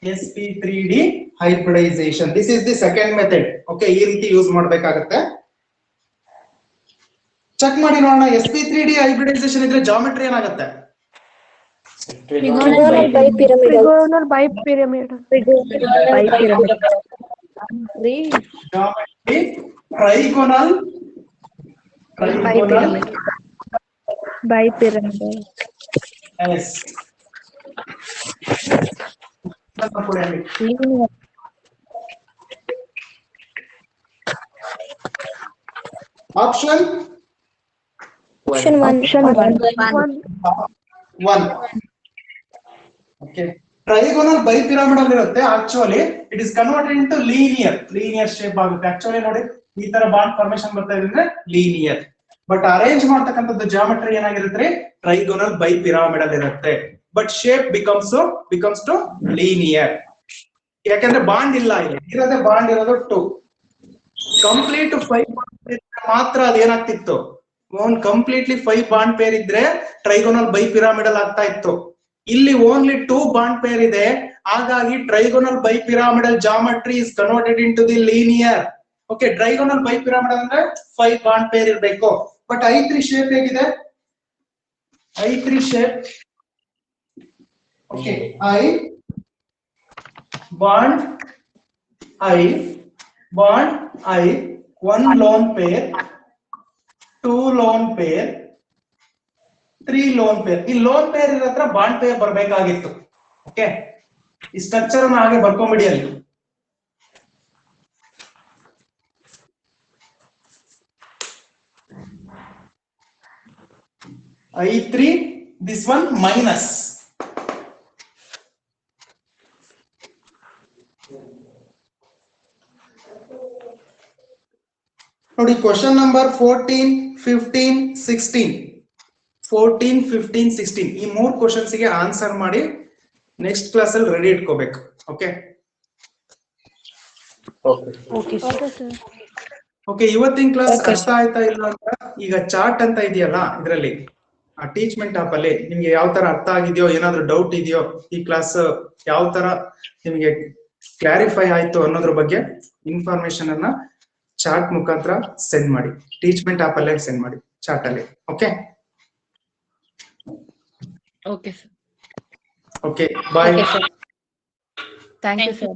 sp3d hybridization. This is the second method. Okay, ಈ ರೀತಿ ಯೂಸ್ ಮಾಡಬೇಕಾಗುತ್ತೆ. ಚೆಕ್ ಮಾಡಿ ನೋಡೋಣ. sp3d hybridization ಇದ್ರೆ ಜಾಮೆಟ್ರಿ ಏನಾಗುತ್ತೆ? Trigonal bipyramidal. Geometry trigonal Bipyramidal. Yes. Option 1. Okay. Trigonal bipyramidal ಇರುತ್ತೆ. Actually it is converted into linear shape ಆಗುತ್ತೆ. Actually ನೋಡಿ ಈ ತರ ಬಾಂಡ್ ಫಾರ್ಮೇಶನ್ ಬರ್ತಾ ಇದೆ ಅಂದ್ರೆ ಲೀನಿಯರ್. ಬಟ್ ಅರೇಂಜ್ ಮಾಡ್ತಕ್ಕಂಥದ್ದು ಜಾಮೆಟ್ರಿ ಏನಾಗಿರುತ್ತೆ? ಟ್ರೈಗೋನಲ್ ಬೈಪಿರಾಮಿಡಲ್ ಇರುತ್ತೆ. But shape becomes to linear. ಯಾಕಂದ್ರೆ ಬಾಂಡ್ ಇಲ್ಲ, ಇಲ್ಲಿ ಬಾಂಡ್ ಇರೋದು 2. ಕಂಪ್ಲೀಟ್ 5 ಮಾತ್ರ ಅದೇನಾಗ್ತಿತ್ತು? ಕಂಪ್ಲೀಟ್ಲಿ 5 ಬಾಂಡ್ ಪೇರ್ ಇದ್ರೆ ಟ್ರೈಗೋನಲ್ ಬೈಪಿರಾಮಿಡಲ್ ಆಗ್ತಾ ಇತ್ತು. ಇಲ್ಲಿ ಓನ್ಲಿ 2 ಬಾಂಡ್ ಪೇರ್ ಇದೆ. ಹಾಗಾಗಿ trigonal bipyramidal geometry is converted into the linear. Okay, trigonal ಬೈಪಿರಾಮಿಡಲ್ ಅಂದ್ರೆ 5 ಬಾಂಡ್ ಪೇರ್ ಇರಬೇಕು. ಬಟ್ I3 ಶೇಪ್ ಹೇಗಿದೆ? I3 shape, okay, I bond I 1 lone pair, 2 lone pair, 3 lone pair. ಈ lone pair ಇರೋ ಹತ್ರ bond pair ಬರ್ಬೇಕಾಗಿತ್ತು. Okay, ಈ structure ಅನ್ನ ಹಾಗೆ ಬರ್ಕೊಂಬಿಡಿ. ಅಲ್ಲಿ I3, this one minus. ನೋಡಿ, ಕ್ವಶನ್ ನಂಬರ್ 14, 15, 16. 14, 15, 16 ಈ 3 ಕ್ವಶನ್ಸ್ ಗೆ ಆನ್ಸರ್ ಮಾಡಿ ನೆಕ್ಸ್ಟ್ ಕ್ಲಾಸ್ ಅಲ್ಲಿ ರೆಡಿ ಇಟ್ಕೋಬೇಕು. ಓಕೆ, ಇವತ್ತಿನ ಕ್ಲಾಸ್ ಅರ್ಥ ಆಯ್ತಾ ಇಲ್ಲ ಅಂತ ಈಗ ಚಾರ್ಟ್ ಅಂತ ಇದೆಯಲ್ಲ ಇದರಲ್ಲಿ, ಆ ಟೀಚ್ಮೆಂಟ್ ಆಪ್ ಅಲ್ಲಿ ನಿಮ್ಗೆ ಯಾವ ತರ ಅರ್ಥ ಆಗಿದೆಯೋ, ಏನಾದ್ರು ಡೌಟ್ ಇದೆಯೋ, ಈ ಕ್ಲಾಸ್ ಯಾವ ತರ ನಿಮ್ಗೆ ಕ್ಲಾರಿಫೈ ಆಯ್ತು ಅನ್ನೋದ್ರ ಬಗ್ಗೆ ಇನ್ಫಾರ್ಮೇಶನ್ ಅನ್ನ ಚಾರ್ಟ್ ಮುಖಾಂತರ ಸೆಂಡ್ ಮಾಡಿ. ಟೀಚ್ಮೆಂಟ್ ಆಪ್ ಅಲ್ಲೇ ಸೆಂಡ್ ಮಾಡಿ, ಚಾರ್ಟ್ ಅಲ್ಲಿ. Okay, Okay, sir. Okay, bye. Thank you, sir.